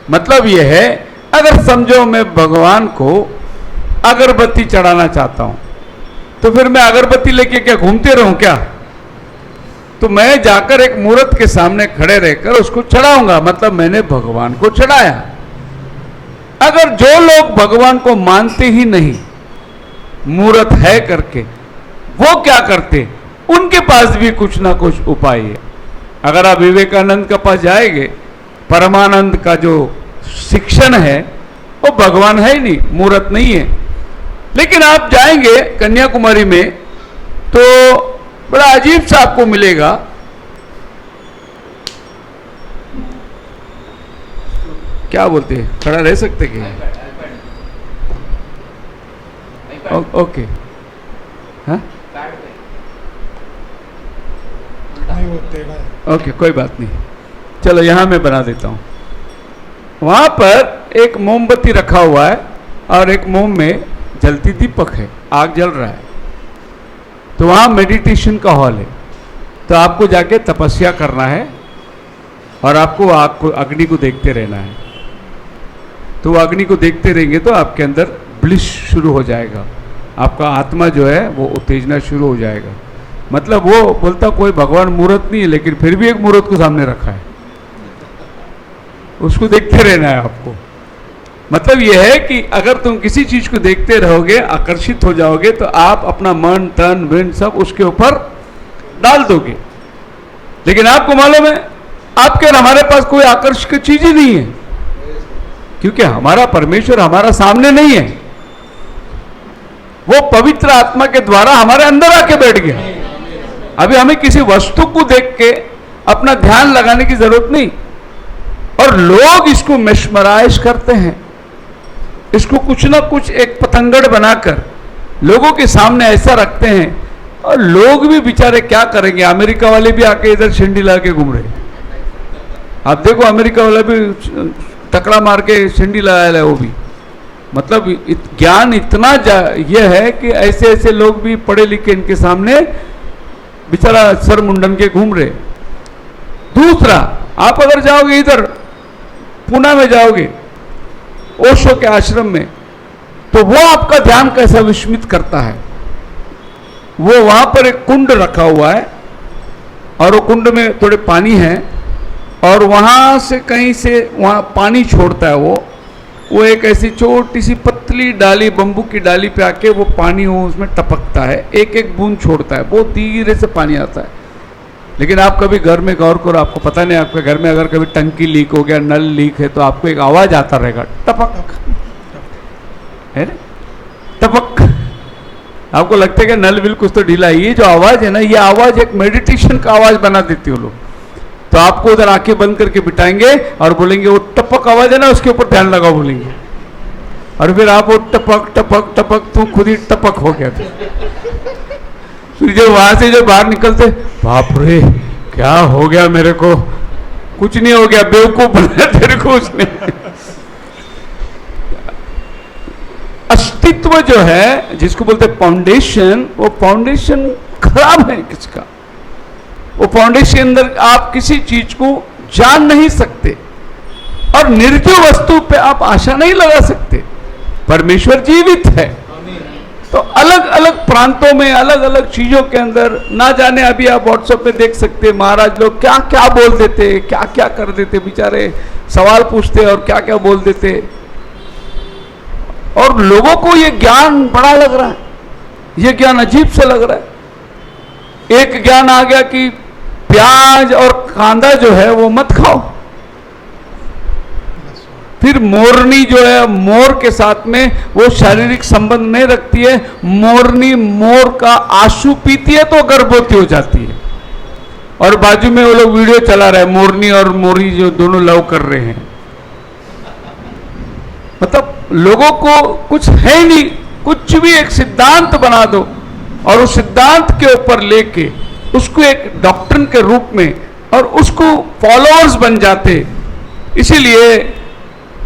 मतलब यह है, अगर समझो मैं भगवान को अगरबत्ती चढ़ाना चाहता हूं तो फिर मैं अगरबत्ती लेके क्या घूमते रहूं क्या? तो मैं जाकर एक मूर्त के सामने खड़े रहकर उसको चढ़ाऊंगा, मतलब मैंने भगवान को चढ़ाया। अगर जो लोग भगवान को मानते ही नहीं, मूर्त है करके, वो क्या करते? उनके पास भी कुछ ना कुछ उपाय है। अगर आप विवेकानंद के पास जाएंगे, परमानंद का जो शिक्षण है वो भगवान है ही नहीं, मूर्त नहीं है। लेकिन आप जाएंगे कन्याकुमारी में तो बड़ा अजीब सा आपको मिलेगा। क्या बोलते हैं, खड़ा रह सकते क्या? ओके, हाँ ओके, कोई बात नहीं, चलो यहां मैं बना देता हूं। वहां पर एक मोमबत्ती रखा हुआ है और एक मोम में जलती दीपक है, आग जल रहा है। तो वहां मेडिटेशन का हॉल है। तो आपको जाके तपस्या करना है और आपको आग को, अग्नि को देखते रहना है। तो वो अग्नि को देखते रहेंगे तो आपके अंदर ब्लिस शुरू हो जाएगा, आपका आत्मा जो है वो उत्तेजना शुरू हो जाएगा। मतलब वो बोलता कोई भगवान मूर्त नहीं है, लेकिन फिर भी एक मूर्त को सामने रखा है, उसको देखते रहना है आपको। मतलब यह है कि अगर तुम किसी चीज को देखते रहोगे, आकर्षित हो जाओगे, तो आप अपना मन तन मन सब उसके ऊपर डाल दोगे। लेकिन आपको मालूम है आपके और हमारे पास कोई आकर्षक की चीज ही नहीं है, क्योंकि हमारा परमेश्वर हमारा सामने नहीं है, वो पवित्र आत्मा के द्वारा हमारे अंदर आके बैठ गया। अभी हमें किसी वस्तु को देख के अपना ध्यान लगाने की जरूरत नहीं। और लोग इसको मिसमराइज करते हैं, इसको कुछ ना कुछ एक पतंगड़ बनाकर लोगों के सामने ऐसा रखते हैं, और लोग भी बेचारे क्या करेंगे। अमेरिका वाले भी आके इधर झंडी ला के घूम रहे। आप देखो अमेरिका वाला भी टकरा मार के सिंडी लगा है वो भी। मतलब ज्ञान इतना यह है कि ऐसे ऐसे लोग भी पढ़े लिखे इनके सामने बेचारा सर मुंडन के घूम रहे। दूसरा, आप अगर जाओगे इधर पुणे में जाओगे ओशो के आश्रम में, तो वो आपका ध्यान कैसा विस्मित करता है। वो वहां पर एक कुंड रखा हुआ है और वो कुंड में थोड़े पानी है और वहां से कहीं से वहां पानी छोड़ता है वो एक ऐसी छोटी सी पतली डाली, बंबू की डाली पे आके वो पानी वो उसमें टपकता है, एक एक बूंद छोड़ता है, बहुत धीरे से पानी आता है। लेकिन आप कभी घर में गौर करो, आपको पता नहीं आपके घर में अगर कभी टंकी लीक हो गया, नल लीक है, तो आपको एक आवाज आता रहेगा, टपक, है ना, टपक। आपको लगता है कि नल बिल कुछ तो ढीला है। ये जो आवाज है ना, ये आवाज एक मेडिटेशन का आवाज बना देती हो लोग। तो आपको उधर आंखें बंद करके बिठाएंगे और बोलेंगे वो टपक आवाज है ना, उसके ऊपर ध्यान लगाओ बोलेंगे, और फिर आप वो टपक टपक टपक, तू खुद ही टपक हो गया था। फिर जो वहां से जो बाहर निकलते, बाप रे क्या हो गया मेरे को, कुछ नहीं हो गया, बेवकूफ बना तेरे को उसने। अस्तित्व जो है जिसको बोलते फाउंडेशन, वो फाउंडेशन खराब है किसका। वो फाउंडेशन अंदर आप किसी चीज को जान नहीं सकते और निर्जीव वस्तु पे आप आशा नहीं लगा सकते। परमेश्वर जीवित है। तो अलग अलग प्रांतों में अलग अलग चीजों के अंदर ना जाने, अभी आप व्हाट्सएप पे देख सकते हैं महाराज लोग क्या क्या बोल देते, क्या क्या कर देते, बेचारे सवाल पूछते और क्या क्या बोल देते, और लोगों को ये ज्ञान बड़ा लग रहा है, ये ज्ञान अजीब से लग रहा है। एक ज्ञान आ गया कि प्याज और कांदा जो है वो मत खाओ। फिर मोरनी जो है, मोर के साथ में वो शारीरिक संबंध नहीं रखती है, मोरनी मोर का आंसू पीती है तो गर्भवती हो जाती है। और बाजू में वो लोग वीडियो चला रहे हैं, मोरनी और मोरी जो दोनों लव कर रहे हैं। मतलब लोगों को कुछ है नहीं, कुछ भी एक सिद्धांत बना दो और उस सिद्धांत के ऊपर लेके उसको एक डॉक्ट्रिन के रूप में और उसको फॉलोअर्स बन जाते। इसीलिए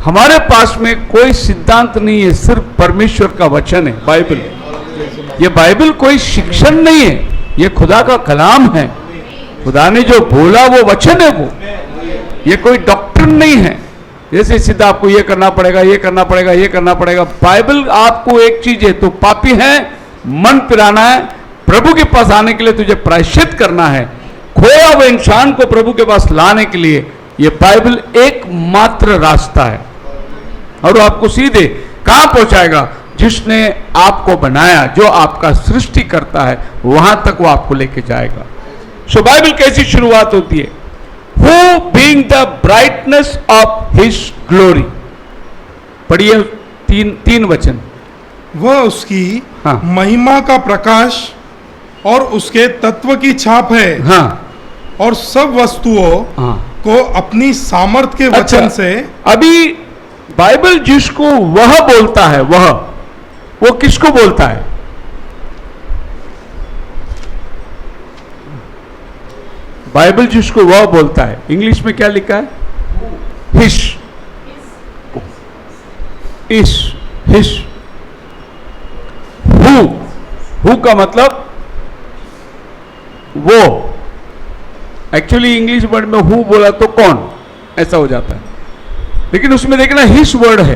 हमारे पास में कोई सिद्धांत नहीं है, सिर्फ परमेश्वर का वचन है, बाइबल। ये बाइबल कोई शिक्षण नहीं है, ये खुदा का कलाम है। खुदा ने जो बोला वो वचन है, वो ये कोई डॉक्ट्रिन नहीं है जैसे सीधा आपको ये करना पड़ेगा, ये करना पड़ेगा, ये करना पड़ेगा। बाइबल आपको एक चीज है, तो पापी है, मन पिराना है, प्रभु के पास आने के लिए तुझे प्रायश्चित करना है, खोया हुए इंसान को प्रभु के पास लाने के लिए ये बाइबल एकमात्र रास्ता है। और वो आपको सीधे कहां पहुंचाएगा? जिसने आपको बनाया, जो आपका सृष्टि करता है, वहां तक वो आपको लेके जाएगा। सो बाइबल कैसी शुरुआत होती है? Who being the brightness of his glory, पढ़िए तीन वचन। वह उसकी हाँ। महिमा का प्रकाश और उसके तत्व की छाप है। हाँ, और सब वस्तुओं हाँ। को अपनी सामर्थ के वचन अच्छा, से। अभी बाइबल जिसको वह बोलता है, वो किसको बोलता है? बाइबल जिसको वह बोलता है, इंग्लिश में क्या लिखा है? हिस, इस, हिस, हु का मतलब वो। एक्चुअली इंग्लिश वर्ड में हु बोला तो कौन, ऐसा हो जाता है, लेकिन उसमें देखना हिस वर्ड है।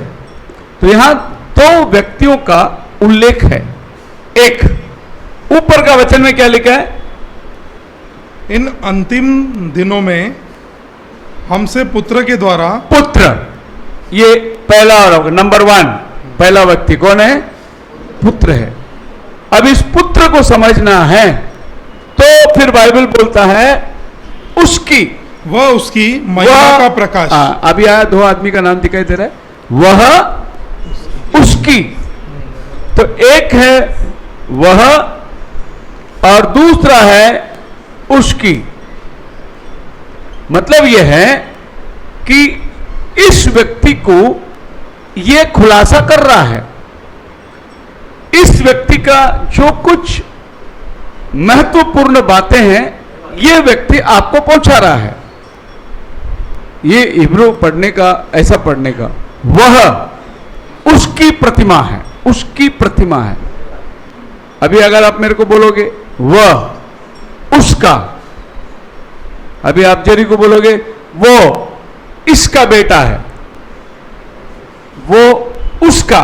तो यहां दो व्यक्तियों का उल्लेख है। एक ऊपर का वचन में क्या लिखा है? इन अंतिम दिनों में हमसे पुत्र के द्वारा। पुत्र, ये पहला नंबर 1 पहला व्यक्ति कौन है? पुत्र है। अब इस पुत्र को समझना है तो फिर बाइबल बोलता है उसकी, वह उसकी महिमा का प्रकाश। अभी आया, 2 आदमी का नाम दिखाई दे रहा है, वह उसकी। तो एक है वह और दूसरा है उसकी। मतलब यह है कि इस व्यक्ति को यह खुलासा कर रहा है, इस व्यक्ति का जो कुछ महत्वपूर्ण बातें हैं, यह व्यक्ति आपको पहुंचा रहा है। ये हिब्रू पढ़ने का, ऐसा पढ़ने का, वह उसकी प्रतिमा है, उसकी प्रतिमा है। अभी अगर आप मेरे को बोलोगे वह उसका, अभी आप जेरी को बोलोगे वो इसका बेटा है, वो उसका,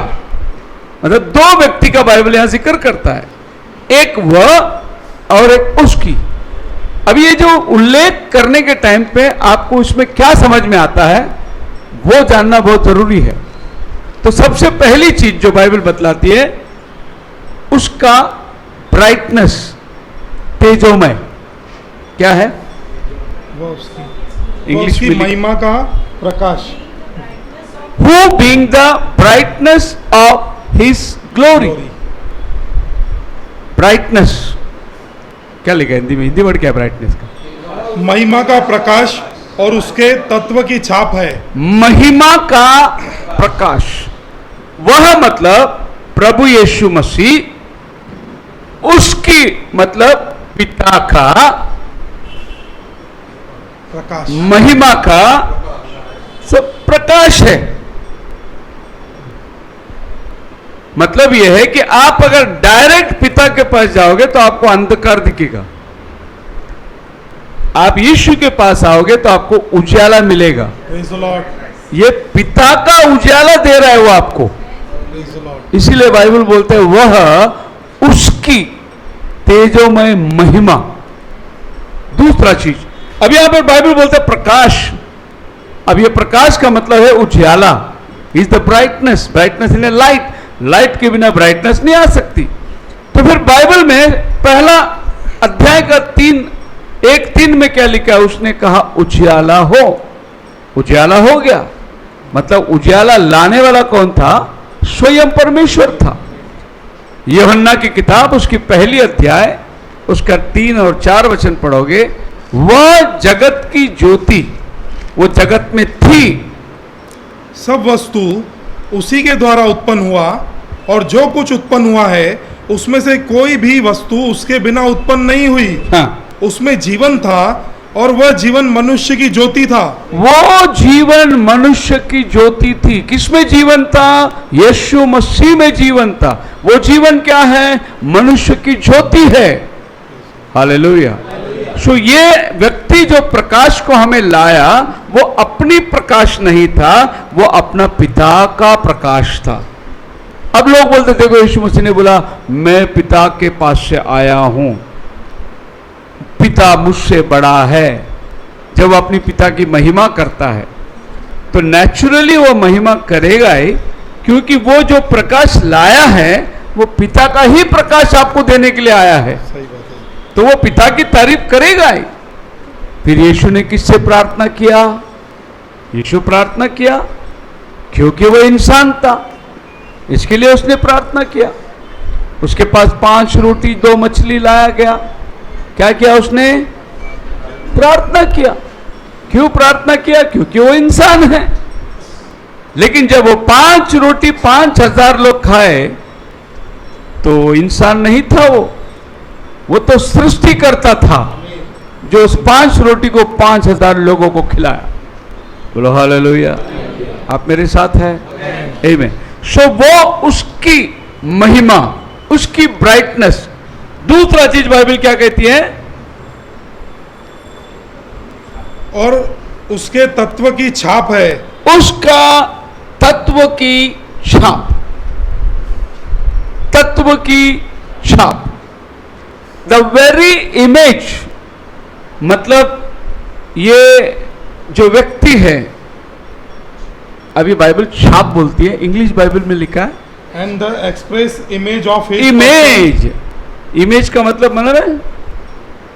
मतलब दो व्यक्ति का बाइबल यहां जिक्र करता है, एक वह और एक उसकी। अब ये जो उल्लेख करने के टाइम पे आपको इसमें क्या समझ में आता है वो जानना बहुत जरूरी है। तो सबसे पहली चीज जो बाइबल बतलाती है, उसका ब्राइटनेस, तेजोमय, क्या है? वह उसकी इंग्लिश में महिमा का प्रकाश। Who being the brightness of his glory? Brightness क्या लिखा है हिंदी में? हिंदी वर्ड क्या है ब्राइटनेस का? महिमा का प्रकाश और उसके तत्व की छाप है। महिमा का प्रकाश, वह मतलब प्रभु यीशु मसीह, उसकी मतलब पिता का प्रकाश, महिमा का सब प्रकाश है। मतलब यह है कि आप अगर डायरेक्ट पिता के पास जाओगे तो आपको अंधकार दिखेगा, आप यीशु के पास आओगे तो आपको उजाला मिलेगा। Praise the Lord, ये पिता का उजाला दे रहा है वो आपको, Praise the Lord। इसीलिए बाइबल बोलते हैं वह उसकी तेजोमय महिमा। दूसरा चीज, अब यहां पर बाइबल बोलते हैं प्रकाश। अब ये प्रकाश का मतलब है उजाला, is the brightness, brightness in a light, light के बिना ब्राइटनेस नहीं आ सकती। तो फिर बाइबल में पहला अध्याय का 1:3 में क्या लिखा है? उसने कहा उजाला हो, उजाला हो गया। मतलब उजाला लाने वाला कौन था? स्वयं परमेश्वर था। यूहन्ना की किताब उसकी पहली अध्याय उसका 3 और 4 वचन पढ़ोगे, वह जगत की ज्योति, वो जगत में थी, सब वस्तु उसी के द्वारा उत्पन्न हुआ और जो कुछ उत्पन्न हुआ है उसमें से कोई भी वस्तु उसके बिना उत्पन्न नहीं हुई। हाँ, उसमें जीवन था और वह जीवन मनुष्य की ज्योति था। वो जीवन मनुष्य की ज्योति थी। किसमें जीवन था? यीशु मसीह में जीवन था। वो जीवन क्या है? मनुष्य की ज्योति है। हालेलुया। सो ये व्यक्ति जो प्रकाश को हमें लाया, वो अपनी प्रकाश नहीं था, वो अपना पिता का प्रकाश था। अब लोग बोलते, देखो यीशु मसीह ने बोला मैं पिता के पास से आया हूं, पिता मुझसे बड़ा है। जब वो अपनी पिता की महिमा करता है तो नेचुरली वो महिमा करेगा ही, क्योंकि वो जो प्रकाश लाया है वो पिता का ही प्रकाश आपको देने के लिए आया है, सही बात है। तो वो पिता की तारीफ करेगा ही। फिर यीशु ने किससे प्रार्थना किया? यीशु प्रार्थना किया क्योंकि वो इंसान था, इसके लिए उसने प्रार्थना किया। उसके पास 5 रोटी 2 मछली लाया गया, क्या किया उसने? प्रार्थना किया। क्यों प्रार्थना किया? क्योंकि वो इंसान है। लेकिन जब वो 5 रोटी 5000 लोग खाए तो इंसान नहीं था, वो तो सृष्टि करता था जो उस 5 रोटी को 5000 लोगों को खिलाया। बोलो हालेलुया। आप मेरे साथ हैं? आमीन। सो वो उसकी महिमा, उसकी ब्राइटनेस। दूसरा चीज बाइबल क्या कहती है? और उसके तत्व की छाप है। उसका तत्व की छाप, तत्व की छाप, द वेरी इमेज। मतलब ये जो व्यक्ति है, अभी बाइबल छाप बोलती है, इंग्लिश बाइबल में लिखा है and the express image of image. Image का मतलब है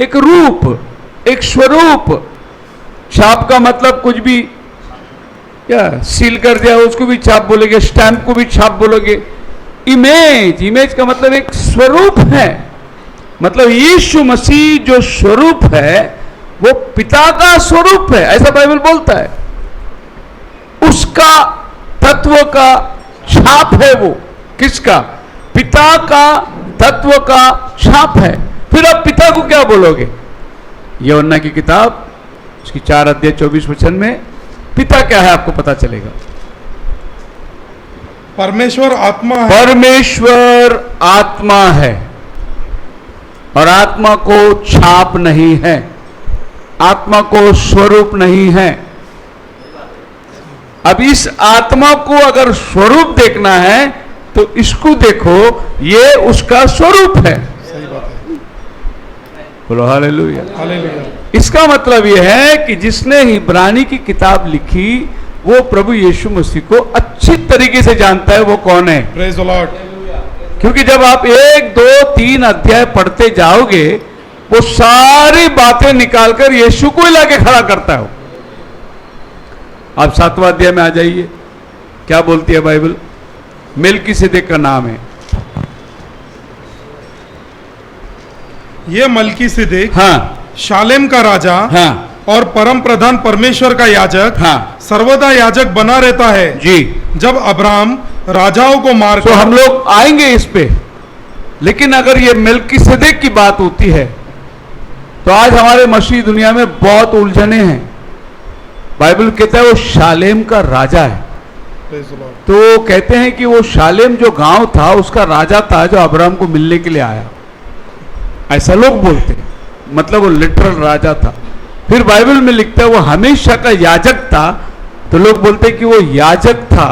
एक रूप, एक स्वरूप। छाप का मतलब कुछ भी, क्या सील कर दिया उसको भी छाप बोलोगे, स्टैंप को भी छाप बोलोगे। इमेज, इमेज का मतलब एक स्वरूप है। मतलब यीशु मसीह जो स्वरूप है वो पिता का स्वरूप है, ऐसा बाइबल बोलता है। उसका तत्व का छाप है वो। किसका? पिता का तत्व का छाप है। फिर आप पिता को क्या बोलोगे? यूहन्ना की किताब उसकी 4 अध्याय 24 वचन में पिता क्या है आपको पता चलेगा। परमेश्वर आत्मा है। परमेश्वर आत्मा है और आत्मा को छाप नहीं है, आत्मा को स्वरूप नहीं है। अब इस आत्मा को अगर स्वरूप देखना है तो इसको देखो, ये उसका स्वरूप है। सही बात है। बोलो हालेलुया। हालेलुया। इसका मतलब यह है कि जिसने इब्रानी की किताब लिखी वो प्रभु यीशु मसीह को अच्छी तरीके से जानता है वो कौन है। Praise the Lord. क्योंकि जब आप 1, 2, 3 अध्याय पढ़ते जाओगे वो सारी बातें निकालकर यीशु को ही लाके खड़ा करता है। आप 7वां अध्याय में आ जाइए, क्या बोलती है बाइबल। मेलकीसेदेक का नाम है। ये मलकीसिदेक हाँ शालेम का राजा हाँ और परम प्रधान परमेश्वर का याजक हाँ सर्वदा याजक बना रहता है। जी। जब अब्राहम राजाओं को मार तो हम लोग आएंगे इस पे, लेकिन अगर ये मेलकीसेदेक की बात होती है तो आज हमारे मसीह दुनिया में बहुत उलझने हैं। बाइबल कहता है वो शालेम का राजा है। Praise the Lord. तो कहते हैं कि वो शालेम जो गांव था उसका राजा था जो अब्राहम को मिलने के लिए आया, ऐसा लोग बोलते हैं। मतलब वो लिटरल राजा था। फिर बाइबल में लिखता है वो हमेशा का याजक था, तो लोग बोलते हैं कि वो याजक था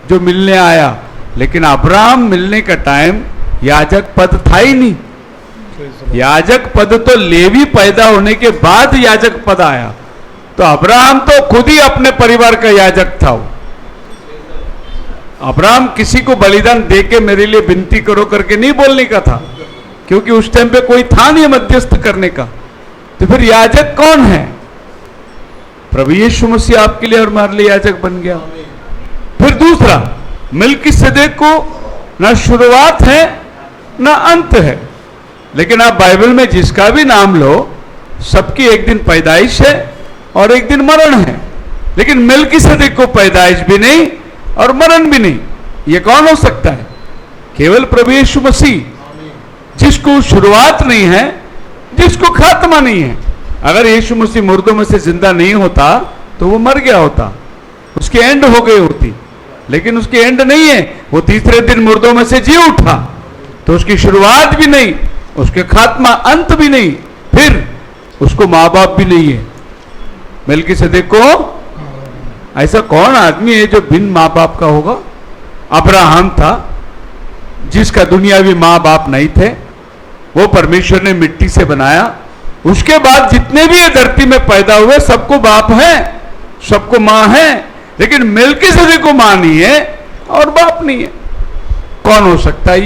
जो मिलने आया, लेकिन अब्राहम मिलने का टाइम याजक पद था ही नहीं। Praise the Lord. याजक पद तो लेवी पैदा होने के बाद याजक पद आया। तो अब्राहम तो खुद ही अपने परिवार का याजक था। अब्राहम किसी को बलिदान दे के मेरे लिए विनती करो करके नहीं बोलने का था, क्योंकि उस टाइम पे कोई था नहीं मध्यस्थ करने का। तो फिर याजक कौन है? प्रभु यीशु मसीह आपके लिए और हमारे लिए याजक बन गया। फिर दूसरा, मेलकीसेदेक को ना शुरुआत है ना अंत है, लेकिन आप बाइबल में जिसका भी नाम लो सबकी एक दिन पैदाइश है और एक दिन मरण है। लेकिन मेलकीसेदेक को पैदाइश भी नहीं और मरण भी नहीं। ये कौन हो सकता है? केवल प्रभु यीशु मसीह, जिसको शुरुआत नहीं है, जिसको खात्मा नहीं है। अगर यीशु मसीह मुर्दों में से जिंदा नहीं होता तो वो मर गया होता, उसकी एंड हो गई होती। लेकिन उसकी एंड नहीं है, वो तीसरे दिन मुर्दों में से जी उठा, तो उसकी शुरुआत भी नहीं, उसके खात्मा अंत भी नहीं, फिर उसको माँ बाप भी नहीं है। मेलकीसेदेक को ऐसा कौन आदमी है जो बिन माँ बाप का होगा? अब्राहम था जिसका दुनियावी माँ बाप नहीं थे, वो परमेश्वर ने मिट्टी से बनाया। उसके बाद जितने भी ये धरती में पैदा हुए सबको बाप है, सबको माँ है, लेकिन मेलकीसेदेक को माँ नहीं है और बाप नहीं है। कौन हो सकता है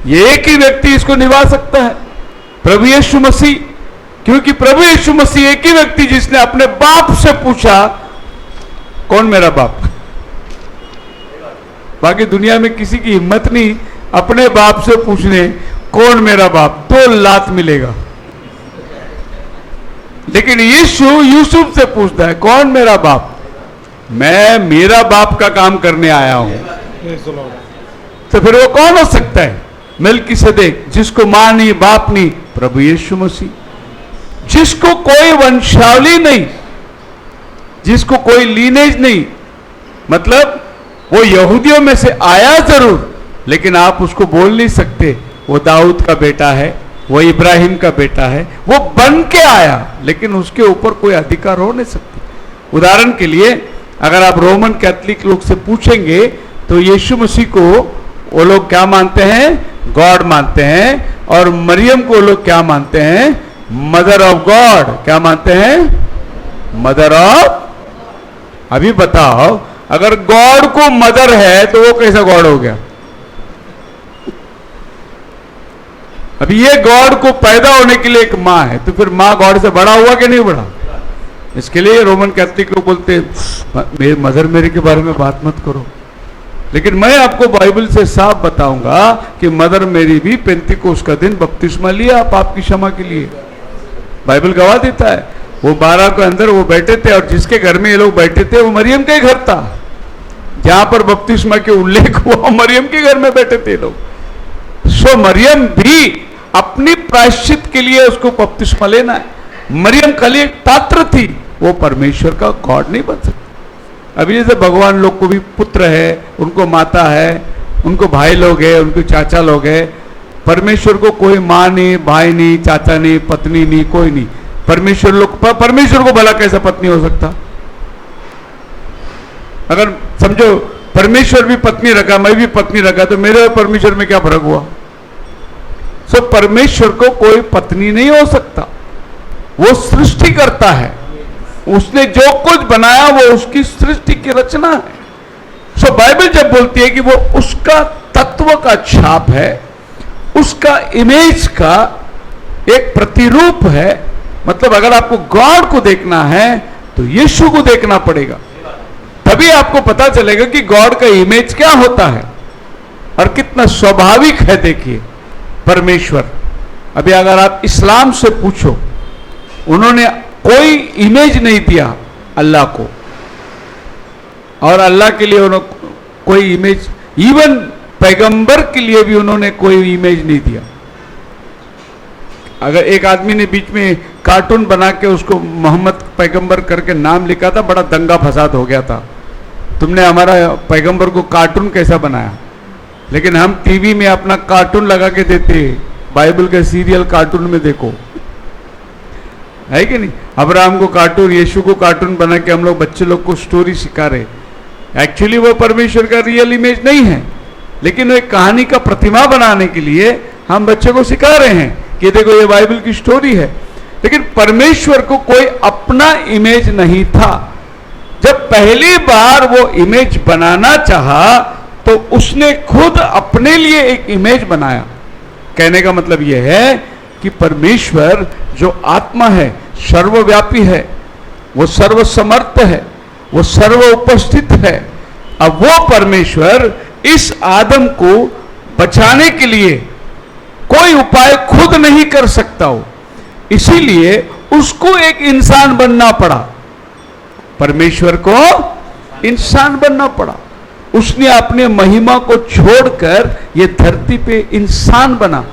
ये एक ही व्यक्ति इसको निभा सकता है, प्रभु यीशु मसीह। क्योंकि प्रभु यीशु मसीह एक ही व्यक्ति जिसने अपने बाप से पूछा कौन मेरा बाप। बाकी दुनिया में किसी की हिम्मत नहीं अपने बाप से पूछने कौन मेरा बाप, 2 लात मिलेगा। लेकिन यीशु यूसुफ से पूछता है कौन मेरा बाप, मैं मेरा बाप का काम करने आया हूं। Praise the Lord. तो फिर वो कौन हो सकता है? मेलकीसेदेक, जिसको मां नहीं बाप नहीं, प्रभु यीशु मसीह। जिसको कोई वंशावली नहीं, जिसको कोई लीनेज नहीं, मतलब वो यहूदियों में से आया जरूर, लेकिन आप उसको बोल नहीं सकते वो दाऊद का बेटा है, वो इब्राहिम का बेटा है। वो बन के आया, लेकिन उसके ऊपर कोई अधिकार हो नहीं सकती। उदाहरण के लिए अगर आप रोमन कैथोलिक लोग से पूछेंगे तो यीशु मसीह को वो लोग क्या मानते हैं? गॉड मानते हैं। और मरियम को लोग क्या मानते हैं? Mother of God. क्या मानते हैं? Mother of. अभी बताओ, अगर गॉड को मदर है तो वो कैसा गॉड हो गया? अभी ये गॉड को पैदा होने के लिए एक माँ है, तो फिर माँ गॉड से बड़ा हुआ कि नहीं बड़ा? इसके लिए रोमन कैथोलिक लोग बोलते हैं मेरे मदर मेरी के बारे में बात मत करो। लेकिन मैं आपको बाइबल से साफ बताऊंगा कि मदर मेरी भी पेंतीकोस्त का दिन बपतिस्मा लिया पाप की क्षमा के लिए। बाइबल गवाह देता है। वो 12 के अंदर वो बैठे थे और जिसके घर में ये लोग बैठे थे वो मरियम का ही घर था। जहां पर बपतिस्मा के उल्लेख हुआ मरियम के घर में बैठे थे लोग। सो मरियम भी अपनी प्रायश्चित के लिए उसको बपतिस्मा लेना है। मरियम खाली एक पात्र थी, वो परमेश्वर का गॉड नहीं बन सकती। अभी जैसे भगवान लोग को भी पुत्र है, उनको माता है, उनको भाई लोग है, उनको चाचा लोग है। परमेश्वर को कोई माँ नहीं, भाई नहीं, चाचा नहीं, पत्नी नहीं, कोई नहीं। परमेश्वर को भला कैसा पत्नी हो सकता? अगर समझो परमेश्वर भी पत्नी रखा, मैं भी पत्नी रखा, तो मेरे और परमेश्वर में क्या फर्क हुआ? सो परमेश्वर को कोई पत्नी नहीं हो सकता। वो सृष्टि करता है, उसने जो कुछ बनाया वो उसकी सृष्टि की रचना है। सो बाइबल जब बोलती है कि वो उसका तत्व का छाप है, उसका इमेज का एक प्रतिरूप है, मतलब अगर आपको गॉड को देखना है तो यीशु को देखना पड़ेगा, तभी आपको पता चलेगा कि गॉड का इमेज क्या होता है और कितना स्वाभाविक है। देखिए परमेश्वर, अभी अगर आप इस्लाम से पूछो, उन्होंने कोई इमेज नहीं दिया अल्लाह को, और अल्लाह के लिए उन्होंने कोई इमेज, इवन पैगंबर के लिए भी उन्होंने कोई इमेज नहीं दिया। अगर एक आदमी ने बीच में कार्टून बना के उसको मोहम्मद पैगंबर करके नाम लिखा था, बड़ा दंगा फसाद हो गया था, तुमने हमारा पैगंबर को कार्टून कैसा बनाया? लेकिन हम टीवी में अपना कार्टून लगा के देते, बाइबल का सीरियल कार्टून में देखो, है कि नहीं? अब्राहम को कार्टून, यीशु को कार्टून बना के हम लोग बच्चे लोग को स्टोरी सिखा रहे। एक्चुअली वो परमेश्वर का रियल इमेज नहीं है, लेकिन वो एक कहानी का प्रतिमा बनाने के लिए हम बच्चों को सिखा रहे हैं कि देखो ये बाइबल की स्टोरी है। लेकिन परमेश्वर को कोई अपना इमेज नहीं था। जब पहली बार वो इमेज बनाना चाहा तो उसने खुद अपने लिए एक इमेज बनाया। कहने का मतलब यह है कि परमेश्वर जो आत्मा है, सर्वव्यापी है, वो सर्वसमर्थ है, वो सर्व उपस्थित है। अब वो परमेश्वर इस आदम को बचाने के लिए कोई उपाय खुद नहीं कर सकता हो, इसीलिए उसको एक इंसान बनना पड़ा। परमेश्वर को इंसान बनना पड़ा। उसने अपने महिमा को छोड़कर ये धरती पे इंसान बना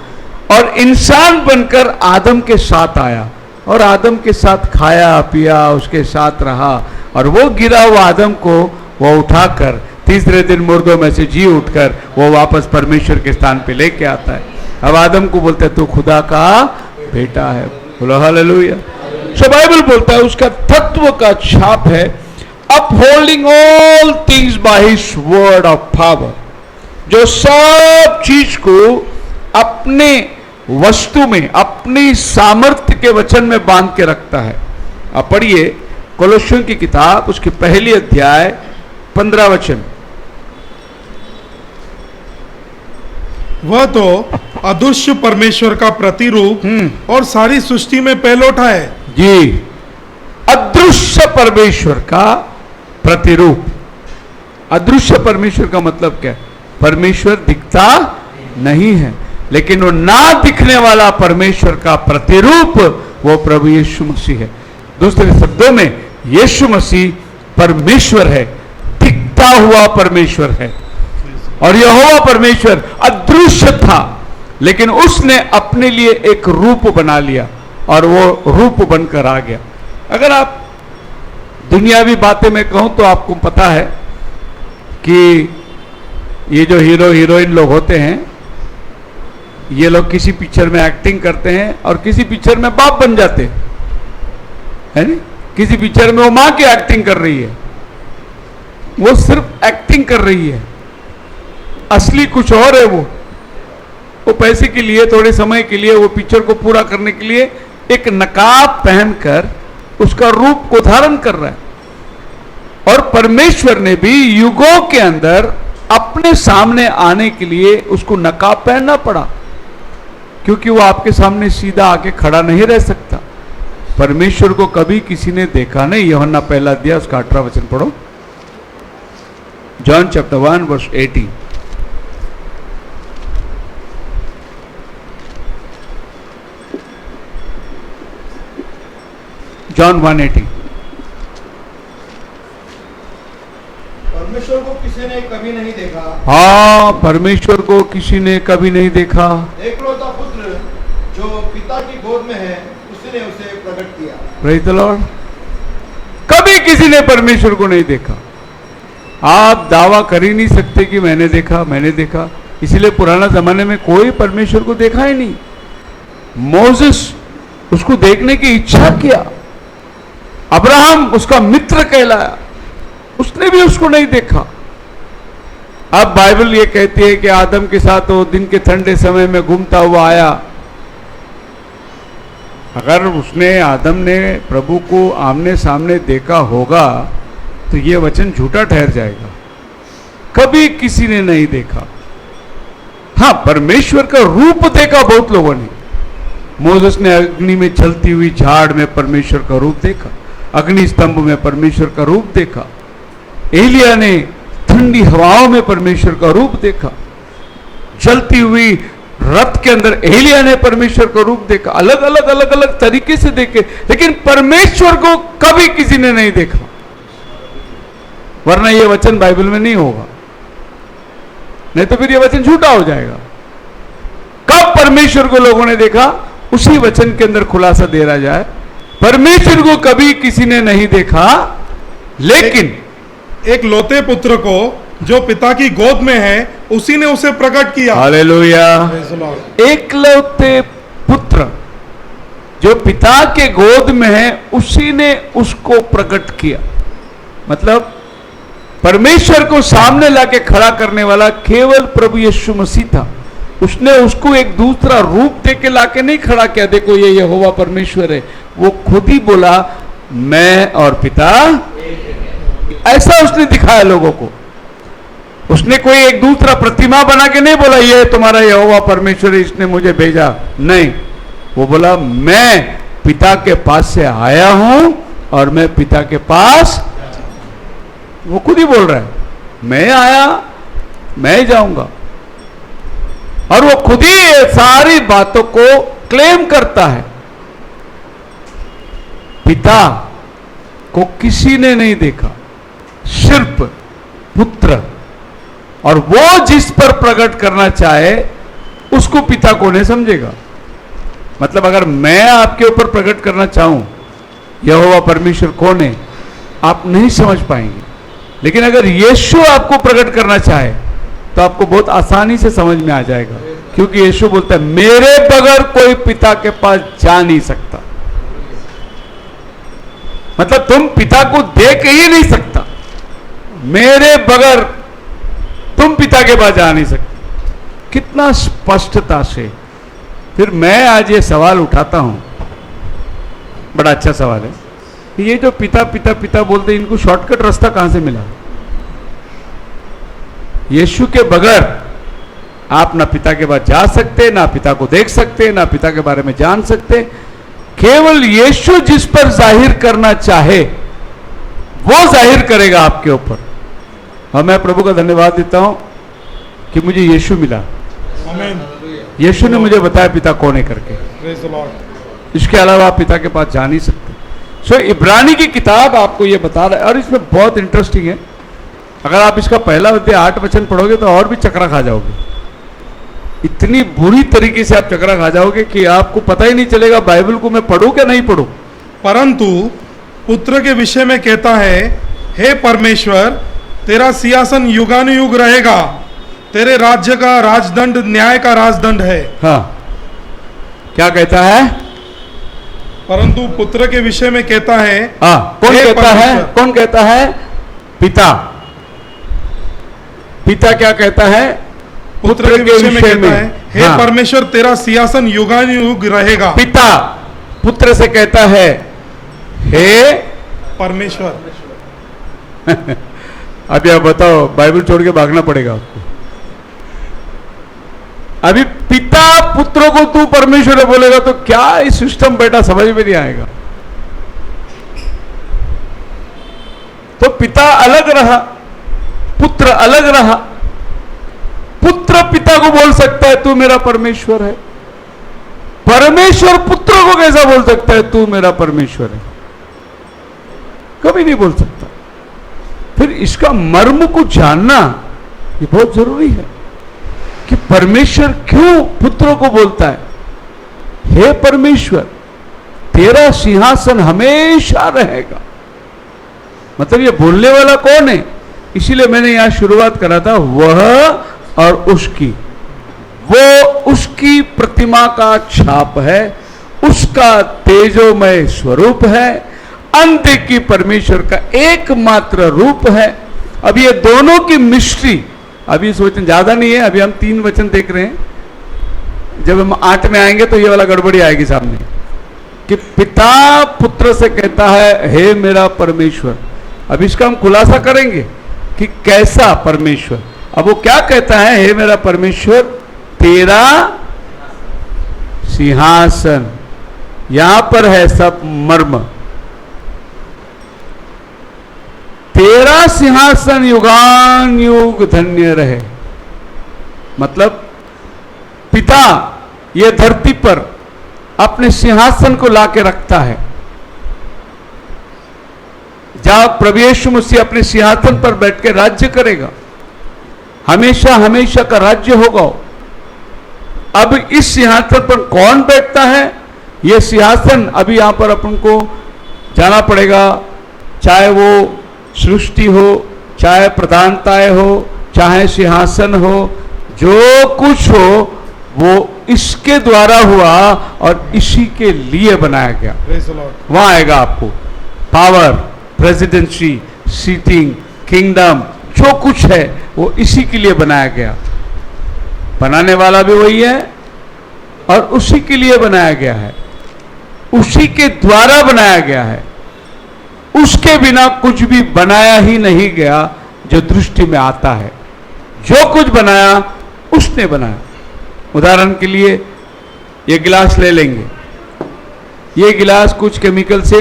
और इंसान बनकर आदम के साथ आया और आदम के साथ खाया पिया, उसके साथ रहा, और वो गिरा हुआ आदम को वो उठाकर तीसरे दिन मुर्दों में से जी उठकर वो वापस परमेश्वर के स्थान पे लेके आता है। अब आदम को बोलते हैं तू खुदा का बेटा है। बोलो हालेलुया। सो बाइबल बोलता है उसका तत्व का छाप है, upholding all things by his word of power, जो सब चीज को अपने वस्तु में, अपनी सामर्थ्य के वचन में बांध के रखता है। आप पढ़िए कोलोसियों की किताब, उसके पहली अध्याय 15 वचन। वह तो अदृश्य परमेश्वर का प्रतिरूप और सारी सृष्टि में पहलौठा है। जी, अदृश्य परमेश्वर का प्रतिरूप। अदृश्य परमेश्वर का मतलब क्या है? परमेश्वर दिखता नहीं है, लेकिन वो ना दिखने वाला परमेश्वर का प्रतिरूप वो प्रभु यीशु मसीह है। दूसरे शब्दों में यीशु मसीह परमेश्वर है, दिखता हुआ परमेश्वर है। और यहोवा परमेश्वर अदृश्य था, लेकिन उसने अपने लिए एक रूप बना लिया और वो रूप बनकर आ गया। अगर आप दुनियावी बातें में कहूं तो आपको पता है कि ये जो हीरो हीरोइन लोग होते हैं, ये लोग किसी पिक्चर में एक्टिंग करते हैं और किसी पिक्चर में बाप बन जाते हैं, है नहीं? किसी पिक्चर में वो मां की एक्टिंग कर रही है, वो सिर्फ एक्टिंग कर रही है, असली कुछ और है। वो पैसे के लिए, थोड़े समय के लिए, वो पिक्चर को पूरा करने के लिए एक नकाब पहनकर उसका रूप को धारण कर रहा है। और परमेश्वर ने भी युगों के अंदर अपने सामने आने के लिए उसको नकाब पहनना पड़ा, क्योंकि वो आपके सामने सीधा आके खड़ा नहीं रह सकता। परमेश्वर को कभी किसी ने देखा नहीं। यूहन्ना पहला अध्याय उसका 18 वचन पढ़ो। John chapter 1 verse 18। जॉन 1:18। परमेश्वर को किसी ने कभी नहीं देखा। हाँ, परमेश्वर को किसी ने कभी नहीं देखा। एकलौता पुत्र जो पिता की गोद में है, उसने उसे प्रकट किया। Praise the Lord. कभी किसी ने परमेश्वर को नहीं देखा। आप दावा कर ही नहीं सकते कि मैंने देखा। इसलिए पुराना जमाने में कोई परमेश्वर को देखा ही नहीं। मोसेस उसको देखने की इच्छा किया, अब्राहम उसका मित्र कहलाया, उसने भी उसको नहीं देखा। अब बाइबल ये कहती है कि आदम के साथ वो दिन के ठंडे समय में घूमता हुआ आया। अगर आदम ने प्रभु को आमने सामने देखा होगा तो ये वचन झूठा ठहर जाएगा। कभी किसी ने नहीं देखा। हाँ, परमेश्वर का रूप देखा बहुत लोगों ने। मोसेस ने अग्नि में चलती हुई झाड़ में परमेश्वर का रूप देखा, अग्नि स्तंभ में परमेश्वर का रूप देखा। एलिया ने ठंडी हवाओं में परमेश्वर का रूप देखा। जलती हुई रथ के अंदर एलिया ने परमेश्वर का रूप देखा। अलग अलग तरीके से देखे, लेकिन परमेश्वर को कभी किसी ने नहीं देखा। वरना यह वचन बाइबल में नहीं होगा, नहीं तो फिर यह वचन झूठा हो जाएगा। कब परमेश्वर को लोगों ने देखा, उसी वचन के अंदर खुलासा दे रहा जाए। परमेश्वर को कभी किसी ने नहीं देखा, लेकिन एक लौते पुत्र को जो पिता की गोद में है उसी ने उसे प्रकट किया। हालेलुया। एकलौते पुत्र जो पिता के गोद में है उसी ने उसको प्रकट किया। मतलब परमेश्वर को सामने लाके खड़ा करने वाला केवल प्रभु यीशु मसीह था। उसने उसको एक दूसरा रूप देके लाके नहीं खड़ा किया, देखो ये यहोवा परमेश्वर है। वो खुद ही बोला मैं और पिता, ऐसा उसने दिखाया लोगों को। उसने कोई एक दूसरा प्रतिमा बना के नहीं बोला ये तुम्हारा यहोवा परमेश्वर है, इसने मुझे भेजा। नहीं, वो बोला मैं पिता के पास से आया हूं और मैं पिता के पास, वो खुद ही बोल रहा है मैं आया, मैं जाऊंगा। और वो खुद ही सारी बातों को क्लेम करता है। पिता को किसी ने नहीं देखा, सिर्फ पुत्र, और वो जिस पर प्रकट करना चाहे उसको पिता को नहीं समझेगा। मतलब अगर मैं आपके ऊपर प्रकट करना चाहूं यहोवा परमेश्वर कौन है, आप नहीं समझ पाएंगे। लेकिन अगर यीशु आपको प्रकट करना चाहे तो आपको बहुत आसानी से समझ में आ जाएगा, क्योंकि यीशु बोलता है मेरे बगैर कोई पिता के पास जा नहीं सकता। मतलब तुम पिता को देख ही नहीं सकता, मेरे बगैर तुम पिता के पास जा नहीं सकते। कितना स्पष्टता से। फिर मैं आज ये सवाल उठाता हूं, बड़ा अच्छा सवाल है कि ये जो पिता पिता पिता बोलते हैं, इनको शॉर्टकट रास्ता कहां से मिला? यीशु के बगैर आप ना पिता के पास जा सकते, ना पिता को देख सकते, ना पिता के बारे में जान सकते। केवल यीशु जिस पर जाहिर करना चाहे वो जाहिर करेगा आपके ऊपर। और मैं प्रभु का धन्यवाद देता हूं कि मुझे यीशु मिला। आमीन। यीशु ने मुझे बताया पिता कौन है करके। Praise the Lord. इसके अलावा आप पिता के पास जा नहीं सकते। सो इब्रानी की किताब आपको ये बता रहा है, और इसमें बहुत इंटरेस्टिंग है। अगर आप इसका पहला अध्याय 8 वचन पढ़ोगे तो और भी चकरा खा जाओगे। इतनी बुरी तरीके से आप चकरा खा जाओगे कि आपको पता ही नहीं चलेगा बाइबल को मैं पढ़ूं क्या नहीं पढ़ूं। परंतु पुत्र के विषय में कहता है, हे परमेश्वर तेरा सिंहासन युगानुयुग रहेगा, तेरे राज्य का राजदंड न्याय का राजदंड है। हाँ, क्या कहता है? परंतु पुत्र के विषय में कहता है, हाँ, कौन हे कहता है? परमेश्वर। कौन कहता है? पिता। पिता क्या कहता है? पुत्र के विषय में कहता है, हे हाँ। परमेश्वर तेरा सिंहासन युगानुयुग रहेगा। पिता पुत्र से कहता है हे परमेश्वर। अभी आप बताओ, बाइबल छोड़ के भागना पड़ेगा आपको। अभी पिता पुत्रों को तू परमेश्वर है बोलेगा तो क्या इस सिस्टम बेटा समझ में नहीं आएगा। तो पिता अलग रहा, पुत्र अलग रहा। पुत्र पिता को बोल सकता है तू मेरा परमेश्वर है, परमेश्वर पुत्र को कैसा बोल सकता है तू मेरा परमेश्वर है? कभी नहीं बोल सकता। फिर इसका मर्म को जानना ये बहुत जरूरी है कि परमेश्वर क्यों पुत्रों को बोलता है हे परमेश्वर तेरा सिंहासन हमेशा रहेगा। मतलब ये बोलने वाला कौन है? इसीलिए मैंने यहां शुरुआत करा था, वह और उसकी, वो उसकी प्रतिमा का छाप है, उसका तेजोमय स्वरूप है, अंत्य की परमेश्वर का एकमात्र रूप है। अब ये दोनों की मिस्ट्री, अभी इस वचन ज्यादा नहीं है, अभी हम 3 वचन देख रहे हैं, जब हम 8 में आएंगे तो ये वाला गड़बड़ी आएगी सामने, कि पिता पुत्र से कहता है हे मेरा परमेश्वर। अब इसका हम खुलासा करेंगे कि कैसा परमेश्वर। अब वो क्या कहता है, हे मेरा परमेश्वर तेरा सिंहासन, यहां पर है सब मर्म, तेरा सिंहासन युगान युग धन्य रहे। मतलब पिता ये धरती पर अपने सिंहासन को लाके रखता है, जहां प्रभु यीशु मसीह अपने सिंहासन पर बैठ के राज्य करेगा, हमेशा हमेशा का राज्य होगा। अब इस सिंहासन पर कौन बैठता है, यह सिंहासन अभी यहां पर अपन को जाना पड़ेगा, चाहे वो सृष्टि हो, चाहे प्रधानताएं हो, चाहे सिंहासन हो, जो कुछ हो वो इसके द्वारा हुआ और इसी के लिए बनाया गया। वहां आएगा आपको पावर, प्रेसिडेंसी, सीटिंग, किंगडम, जो कुछ है वो इसी के लिए बनाया गया। बनाने वाला भी वही है और उसी के लिए बनाया गया है, उसी के द्वारा बनाया गया है। उसके बिना कुछ भी बनाया ही नहीं गया जो दृष्टि में आता है। जो कुछ बनाया उसने बनाया। उदाहरण के लिए ये गिलास ले लेंगे, ये गिलास कुछ केमिकल से,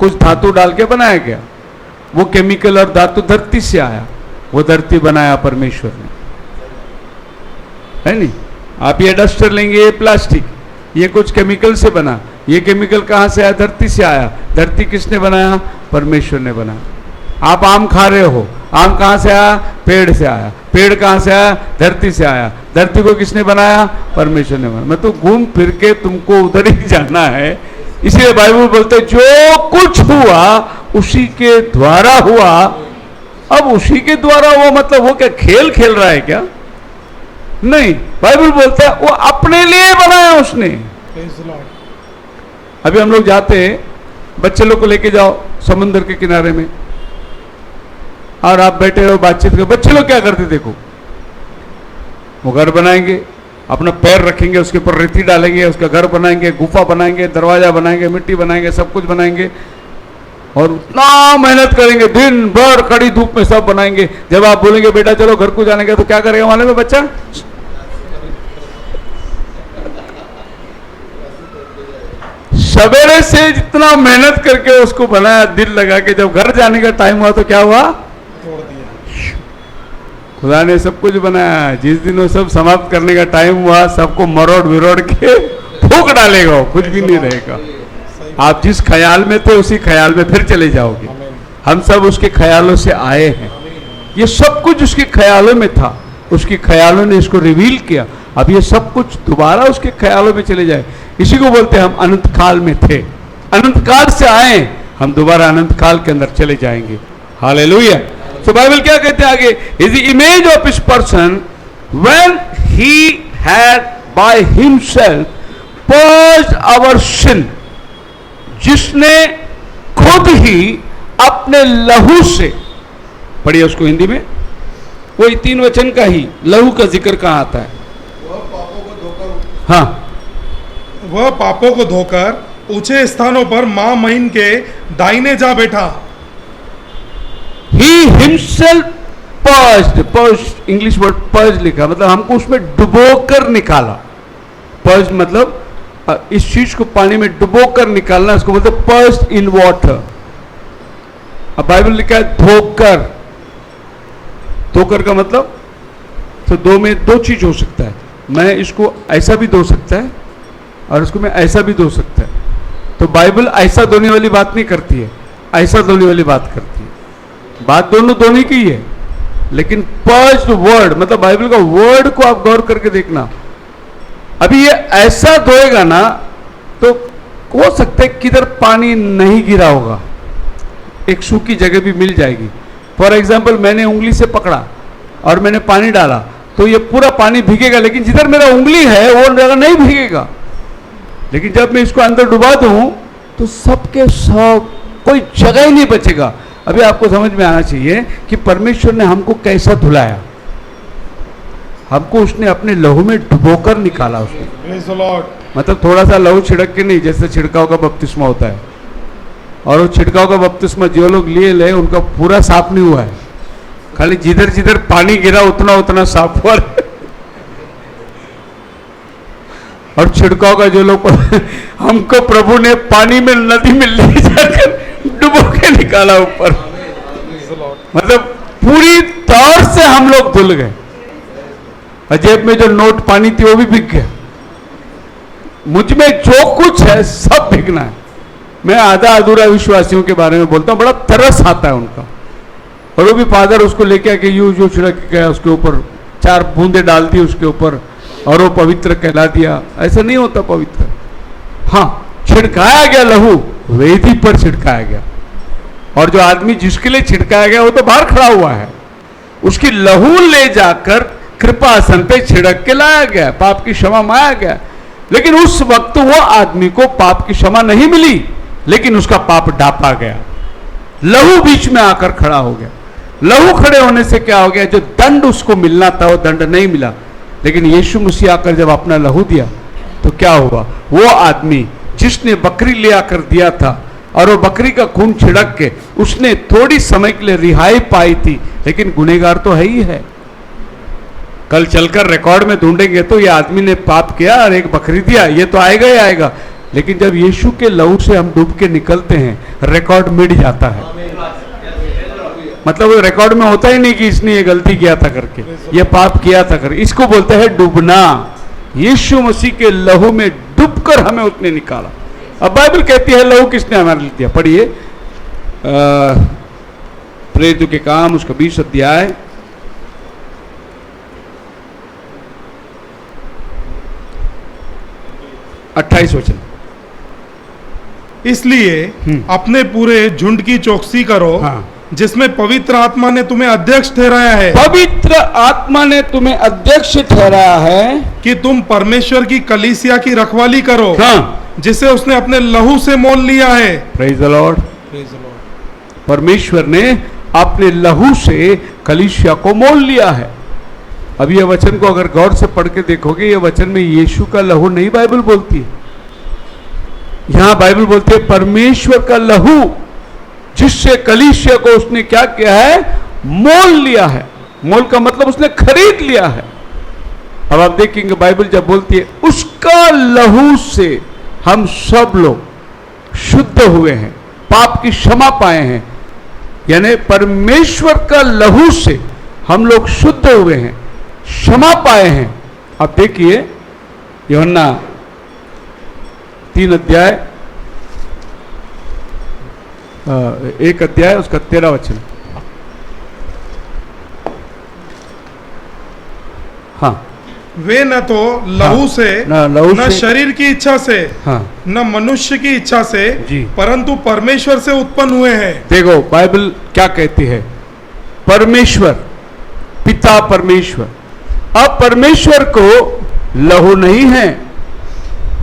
कुछ धातु डाल के बनाया गया। वो केमिकल और धातु धरती से आया, वो धरती बनाया परमेश्वर ने, है नहीं। आप ये डस्टर लेंगे, ये प्लास्टिक, ये कुछ केमिकल से बना। ये केमिकल कहाँ से आया? धरती से आया। धरती किसने बनाया? परमेश्वर ने बनाया। आप आम खा रहे हो, आम कहाँ से आया? पेड़ से आया। पेड़ कहाँ से आया? धरती से आया। धरती को किसने बनाया? परमेश्वर ने बनाया। मैं तो घूम फिर के तुमको उधर ही जाना है। इसलिए बाइबल बोलते जो कुछ हुआ उसी के द्वारा हुआ। अब उसी के द्वारा हुआ मतलब वो क्या खेल खेल रहा है क्या? नहीं, बाइबल बोलता है वो अपने लिए बनाया उसने। अभी हम लोग जाते हैं, बच्चे लोग को लेके जाओ समुद्र के किनारे में और आप बैठे रहो बातचीत करो। बच्चे लोग क्या करते देखो, वो घर बनाएंगे, अपना पैर रखेंगे, उसके ऊपर रेती डालेंगे, उसका घर बनाएंगे, गुफा बनाएंगे, दरवाजा बनाएंगे, मिट्टी बनाएंगे, सब कुछ बनाएंगे और उतना मेहनत करेंगे, दिन भर कड़ी धूप में सब बनाएंगे। जब आप बोलेंगे बेटा चलो घर को जाने का, तो क्या करेगा मालूम है बच्चा? सवेरे से जितना मेहनत करके उसको बनाया, दिल लगा के, जब घर जाने का टाइम हुआ तो क्या हुआ? खुदा ने सब कुछ बनाया, जिस दिन वो सब समाप्त करने का टाइम हुआ सबको मरोड़ विरोड़ के फूंक डालेगा, कुछ भी नहीं रहेगा। आप जिस ख्याल में थे उसी ख्याल में फिर चले जाओगे। हम सब उसके ख्यालों से आए हैं, ये सब कुछ उसके ख्यालों में था, उसके ख्यालों ने इसको रिवील किया। अब ये सब कुछ दोबारा उसके ख्यालों में चले जाए, इसी को बोलते हैं हम अनंत काल में थे, अनंत काल से आए, हम दोबारा अनंत काल के अंदर चले जाएंगे। हालेलुया। तो बाइबल क्या कहते हैं आगे? Is the image of his person when he had by himself purged our sin, जिसने खुद ही अपने लहू से, पढ़िए उसको हिंदी में, वही 3 वचन का ही लहू का जिक्र कहां आता है? हाँ, वह पापों को धोकर ऊंचे स्थानों पर मां महीन के दाहिने जा बैठा। He himself purged, purged English word purge लिखा, मतलब हमको उसमें डुबोकर निकाला। पर्ज मतलब इस चीज को पानी में डुबोकर निकालना, इसको बोलते पर्ज्ड इन वाटर। अब बाइबल लिखा है धोकर। धोकर का मतलब तो दो में 2 चीज हो सकता है, मैं इसको ऐसा भी धो सकता है और इसको मैं ऐसा भी धो सकता है। तो बाइबल ऐसा धोने वाली बात नहीं करती है, ऐसा धोने वाली बात करती है। बात दोनों धोने की है, लेकिन पर्ज्ड वर्ड मतलब बाइबल का वर्ड को आप गौर करके देखना। अभी ये ऐसा धोएगा ना तो हो सकता है किधर पानी नहीं गिरा होगा, एक सूखी जगह भी मिल जाएगी, फॉर एग्जाम्पल मैंने उंगली से पकड़ा और मैंने पानी डाला तो ये पूरा पानी भीगेगा, लेकिन जिधर मेरा उंगली है वो जगह नहीं भीगेगा। लेकिन जब मैं इसको अंदर डुबा दूं तो सबके सब कोई जगह ही नहीं बचेगा। अभी आपको समझ में आना चाहिए कि परमेश्वर ने हमको कैसा धुलाया। हमको उसने अपने लहू में डुबोकर निकाला उसने। Praise the Lord. मतलब थोड़ा सा लहू छिड़क के नहीं, जैसे छिड़काव का बपतिस्मा होता है। और वो छिड़काव का बपतिस्मा जो लोग लिए ले उनका पूरा साफ नहीं हुआ है, खाली जिधर जिधर पानी गिरा उतना उतना साफ हुआ है। और छिड़काव का जो लोग हमको प्रभु ने पानी में नदी में ले जाकर डुबो के निकाला ऊपर। मतलब पूरी तौर से हम लोग धुल गए। जेब में जो नोट पानी थी वो भी बिक गया। मुझ में जो कुछ है सब बिकना है। मैं आधा अधूरा विश्वासियों के बारे में बोलता हूँ, बड़ा तरस आता है उनका। और वो भी फादर उसको लेके आके यूं छिड़क के गया उसके ऊपर, 4 बूंदे डाल दी उसके ऊपर और वो पवित्र कहला दिया। ऐसा नहीं होता पवित्र। हाँ, छिड़काया गया लहू वेदी पर छिड़काया गया, और जो आदमी जिसके लिए छिड़काया गया वो तो बाहर खड़ा हुआ है। उसकी लहू ले जाकर कृपासन पे छिड़क के लाया गया, पाप की क्षमा माया गया। लेकिन उस वक्त वो आदमी को पाप की क्षमा नहीं मिली, लेकिन उसका पाप ढांपा गया। लहू बीच में आकर खड़ा हो गया। लहू खड़े होने से क्या हो गया, जो दंड उसको मिलना था वो दंड नहीं मिला। लेकिन यीशु मसीह आकर जब अपना लहू दिया तो क्या हुआ, वो आदमी जिसने बकरी ले आकर दिया था और वो बकरी का खून छिड़क के उसने थोड़ी समय के लिए रिहाई पाई थी, लेकिन गुनहगार तो है ही है। कल चलकर रिकॉर्ड में ढूंढेंगे तो ये आदमी ने पाप किया और एक बकरी दिया, ये तो आएगा ही आएगा। लेकिन जब यीशु के लहू से हम डूब के निकलते हैं, रिकॉर्ड मिट जाता है। मतलब वो रिकॉर्ड में होता ही नहीं कि इसने ये गलती किया था करके, ये पाप किया था करके। इसको बोलते हैं डूबना। यीशु मसीह के लहू में डूबकर हमें उसने निकाला। अब बाइबल कहती है लहू किसने हमारे लिए दिया। पढ़िए प्रेरितों के काम उसका 20 अध्याय 28 वचन। इसलिए अपने पूरे झुंड की चौकसी करो, हाँ। जिसमें पवित्र आत्मा ने तुम्हें अध्यक्ष ठहराया है। पवित्र आत्मा ने तुम्हें अध्यक्ष ठहराया है कि तुम परमेश्वर की कलीसिया की रखवाली करो, हाँ। जिसे उसने अपने लहू से मोल लिया है। Praise the Lord. परमेश्वर ने अपने लहू से कलीसिया को मोल लिया है। अब ये वचन को अगर गौर से पढ़ के देखोगे, ये वचन में यीशु का लहू नहीं बाइबल बोलती है। यहां बाइबल बोलती है परमेश्वर का लहू, जिससे कलीसिया को उसने क्या किया है, मोल लिया है। मोल का मतलब उसने खरीद लिया है। अब आप देखेंगे बाइबल जब बोलती है उसका लहू से हम सब लोग शुद्ध हुए हैं, पाप की क्षमा पाए हैं, यानी परमेश्वर का लहू से हम लोग शुद्ध हुए हैं, क्षमा पाए हैं। अब देखिए यूहन्ना 3 अध्याय 1 अध्याय उसका 13 वचन। हाँ, वे न तो लहू हाँ, से न शरीर की इच्छा से, हाँ, न मनुष्य की इच्छा से, जी, परंतु परमेश्वर से उत्पन्न हुए हैं। देखो बाइबल क्या कहती है, परमेश्वर पिता परमेश्वर। अब परमेश्वर को लहू नहीं है,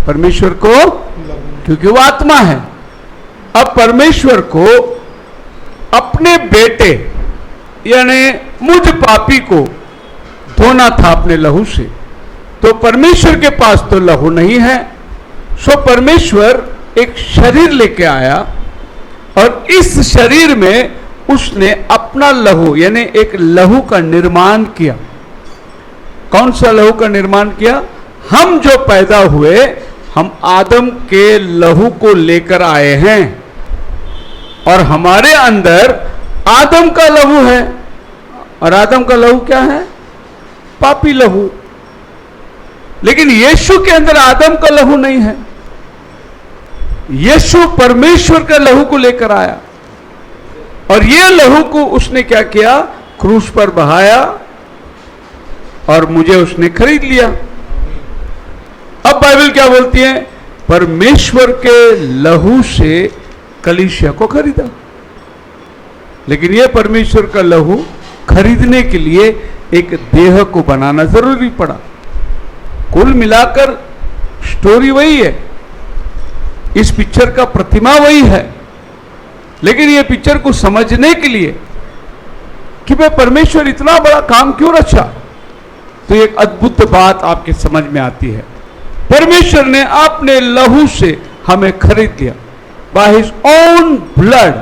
परमेश्वर को, क्योंकि वो आत्मा है। अब परमेश्वर को अपने बेटे यानी मुझ पापी को धोना था अपने लहू से, तो परमेश्वर के पास तो लहू नहीं है। सो परमेश्वर एक शरीर लेके आया और इस शरीर में उसने अपना लहू यानी एक लहू का निर्माण किया। कौन सा लहू का निर्माण किया? हम जो पैदा हुए हम आदम के लहू को लेकर आए हैं और हमारे अंदर आदम का लहू है। और आदम का लहू क्या है? पापी लहू। लेकिन यीशु के अंदर आदम का लहू नहीं है। यीशु परमेश्वर का लहू को लेकर आया और ये लहू को उसने क्या किया? क्रूस पर बहाया और मुझे उसने खरीद लिया। अब बाइबल क्या बोलती है? परमेश्वर के लहू से कलीसिया को खरीदा। लेकिन ये परमेश्वर का लहू खरीदने के लिए एक देह को बनाना जरूरी पड़ा। कुल मिलाकर स्टोरी वही है, इस पिक्चर का प्रतिमा वही है, लेकिन ये पिक्चर को समझने के लिए कि भाई परमेश्वर इतना बड़ा काम क्यों रचा, तो एक अद्भुत बात आपके समझ में आती है। परमेश्वर ने अपने लहू से हमें खरीद लिया, बाय हिज ओन ब्लड।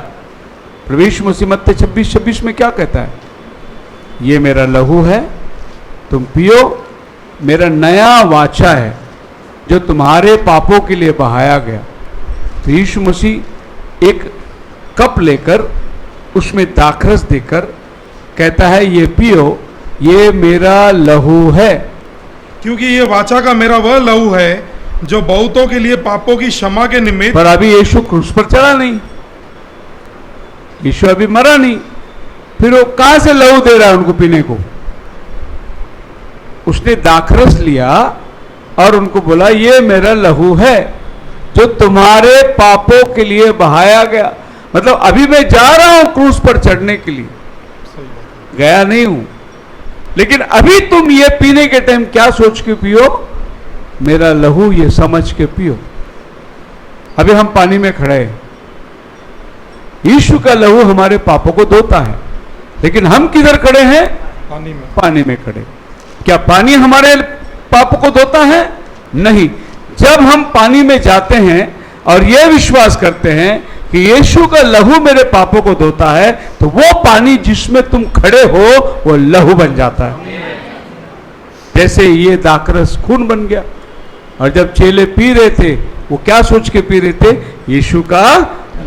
प्रभु यीशु मसीह मत्ती 26:26 में क्या कहता है? ये मेरा लहू है, तुम पियो, मेरा नया वाचा है जो तुम्हारे पापों के लिए बहाया गया। तो यीशु मसीह एक कप लेकर उसमें दाखरस देकर कहता है, ये पियो, ये मेरा लहू है। क्योंकि ये वाचा का मेरा वह लहू है जो बहुतों के लिए पापों की क्षमा के निमित्त। पर अभी यीशु क्रूस पर चढ़ा नहीं, यीशु अभी मरा नहीं, फिर वो कहां से लहू दे रहा है उनको पीने को? उसने दाखरस लिया और उनको बोला, ये मेरा लहू है जो तुम्हारे पापों के लिए बहाया गया। मतलब अभी मैं जा रहा हूं क्रूस पर चढ़ने के लिए, गया नहीं हूं, लेकिन अभी तुम ये पीने के टाइम क्या सोच के पियो? मेरा लहू, ये समझ के पियो। अभी हम पानी में खड़े हैं, यीशु का लहू हमारे पापों को धोता है, लेकिन हम किधर खड़े हैं? पानी में। पानी में खड़े। क्या पानी हमारे पापों को धोता है? नहीं। जब हम पानी में जाते हैं और यह विश्वास करते हैं कि यीशु का लहू मेरे पापों को धोता है, तो वो पानी जिसमें तुम खड़े हो वो लहू बन जाता है। जैसे ये दाखरस खून बन गया। और जब चेले पी रहे थे, वो क्या सोच के पी रहे थे? यीशु का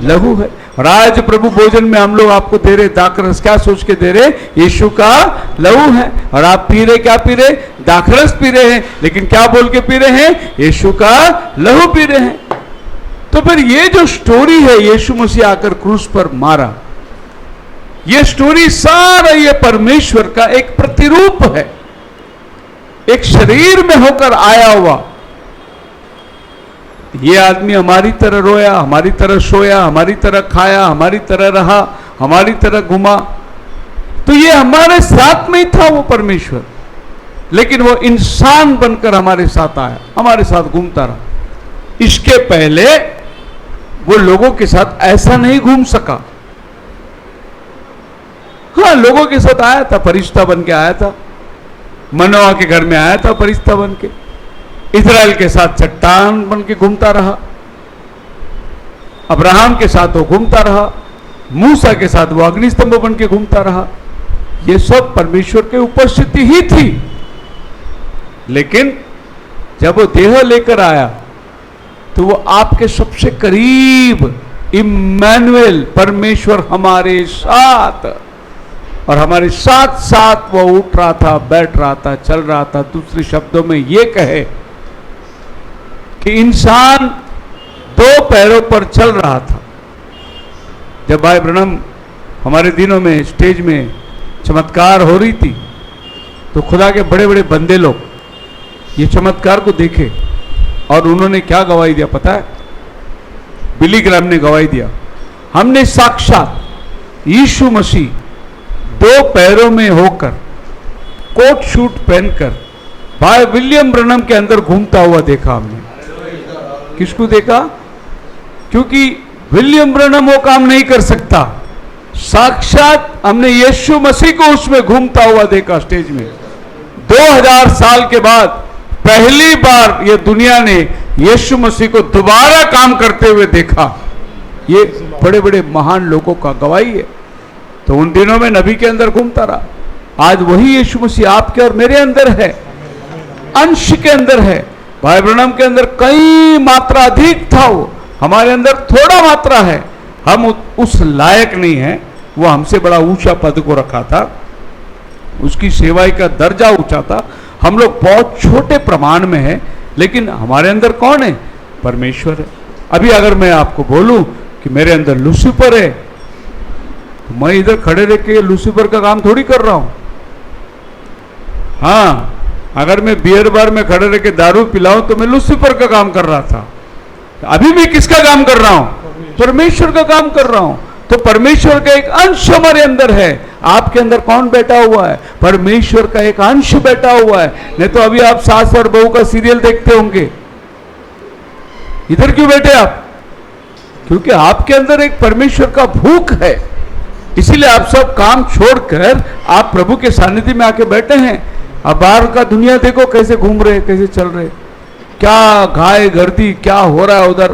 लहू है। और आज प्रभु भोजन में हम लोग आपको दे रहे दाखरस, क्या सोच के दे रहे? यीशु का लहू है। और आप पी रहे, क्या पी रहे? दाखरस पी रहे हैं, लेकिन क्या बोल के पी रहे हैं? यीशु का लहू पी रहे हैं। तो फिर ये जो स्टोरी है, यीशु मसीह आकर क्रूस पर मारा, ये स्टोरी सारा ये परमेश्वर का एक प्रतिरूप है, एक शरीर में होकर आया हुआ। ये आदमी हमारी तरह रोया, हमारी तरह सोया, हमारी तरह खाया, हमारी तरह रहा, हमारी तरह घुमा, तो ये हमारे साथ में ही था वो परमेश्वर, लेकिन वो इंसान बनकर हमारे साथ आया, हमारे साथ घूमता रहा। इसके पहले वो लोगों के साथ ऐसा नहीं घूम सका। हाँ, लोगों के साथ आया था, फरिश्ता बन के आया था, मनोआ के घर में आया था फरिश्ता बन के, इजराइल के साथ चट्टान बन के घूमता रहा, अब्राहम के साथ वो घूमता रहा, मूसा के साथ वो अग्निस्तंभ बन के घूमता रहा। ये सब परमेश्वर के उपस्थिति ही थी। लेकिन जब वो देह लेकर आया तो वो आपके सबसे करीब, इम्मानुएल, परमेश्वर हमारे साथ, और हमारे साथ साथ वो उठ रहा था, बैठ रहा था, चल रहा था। दूसरे शब्दों में ये कहे कि इंसान दो पैरों पर चल रहा था। जब भाई ब्रनम हमारे दिनों में स्टेज में चमत्कार हो रही थी, तो खुदा के बड़े बड़े बंदे लोग ये चमत्कार को देखे और उन्होंने क्या गवाही दिया पता है? बिली ग्राम ने गवाही दिया, हमने साक्षात यीशु मसीह दो पैरों में होकर, कोट शूट पहनकर भाई विलियम ब्रनम के अंदर घूमता हुआ देखा हमने। किसको देखा? क्योंकि विलियम ब्रनम वो काम नहीं कर सकता, साक्षात हमने यीशु मसीह को उसमें घूमता हुआ देखा स्टेज में। 2000 साल के बाद पहली बार ये दुनिया ने यीशु मसीह को दोबारा काम करते हुए देखा। ये बड़े बड़े महान लोगों का गवाही है। तो उन दिनों में नबी के अंदर घूमता रहा, आज वही यीशु मसीह आपके और मेरे अंदर है, अंश के अंदर है। भाई ब्रनम के अंदर कई मात्रा अधिक था, वो हमारे अंदर थोड़ा मात्रा है। हम उस लायक नहीं है, वो हमसे बड़ा ऊंचा पद को रखा था, उसकी सेवाई का दर्जा ऊंचा था। हम लोग बहुत छोटे प्रमाण में हैं, लेकिन हमारे अंदर कौन है? परमेश्वर है। अभी अगर मैं आपको बोलूं कि मेरे अंदर लूसीफर है, तो मैं इधर खड़े रह के लूसीफर का काम थोड़ी कर रहा हूं। हाँ, अगर मैं बियर बार में खड़े रह के दारू पिलाऊं तो मैं लूसीफर का काम कर रहा था। अभी मैं किसका काम कर रहा हूं? परमेश्वर का काम कर रहा हूं। तो परमेश्वर का एक अंश हमारे अंदर है। आपके अंदर कौन बैठा हुआ है? परमेश्वर का एक अंश बैठा हुआ है। नहीं तो अभी आप सास और बहू का सीरियल देखते होंगे। इधर क्यों बैठे आप? क्योंकि आपके अंदर एक परमेश्वर का भूख है, इसीलिए आप सब काम छोड़कर आप प्रभु के सानिध्य में आके बैठे हैं। अब बाहर का दुनिया देखो कैसे घूम रहे, कैसे चल रहे, क्या घाय गर्दी क्या हो रहा है उधर।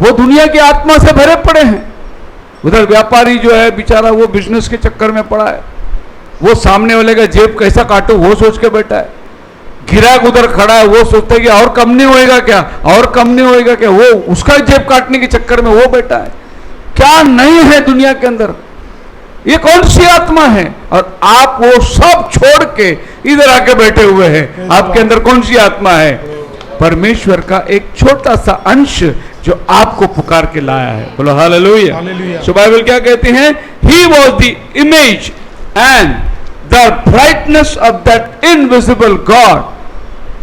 वो दुनिया की आत्मा से भरे पड़े हैं। उधर व्यापारी जो है बेचारा वो बिजनेस के चक्कर में पड़ा है, वो सामने वाले का जेब कैसा काटो वो सोच के बैठा है। गिराक उधर खड़ा है, वो सोचता है कि और कम नहीं होएगा क्या, और कम नहीं होएगा क्या, वो उसका जेब काटने के चक्कर में वो बैठा है। क्या नहीं है दुनिया के अंदर, ये कौन सी आत्मा है? और आप वो सब छोड़ के इधर आके बैठे हुए हैं। आपके अंदर कौन सी आत्मा है? परमेश्वर का एक छोटा सा अंश जो आपको पुकार के लाया है। बोलो हालेलुया। हालेलुया। सो बाइबल क्या कहते हैं? He was the image and the brightness of that invisible God,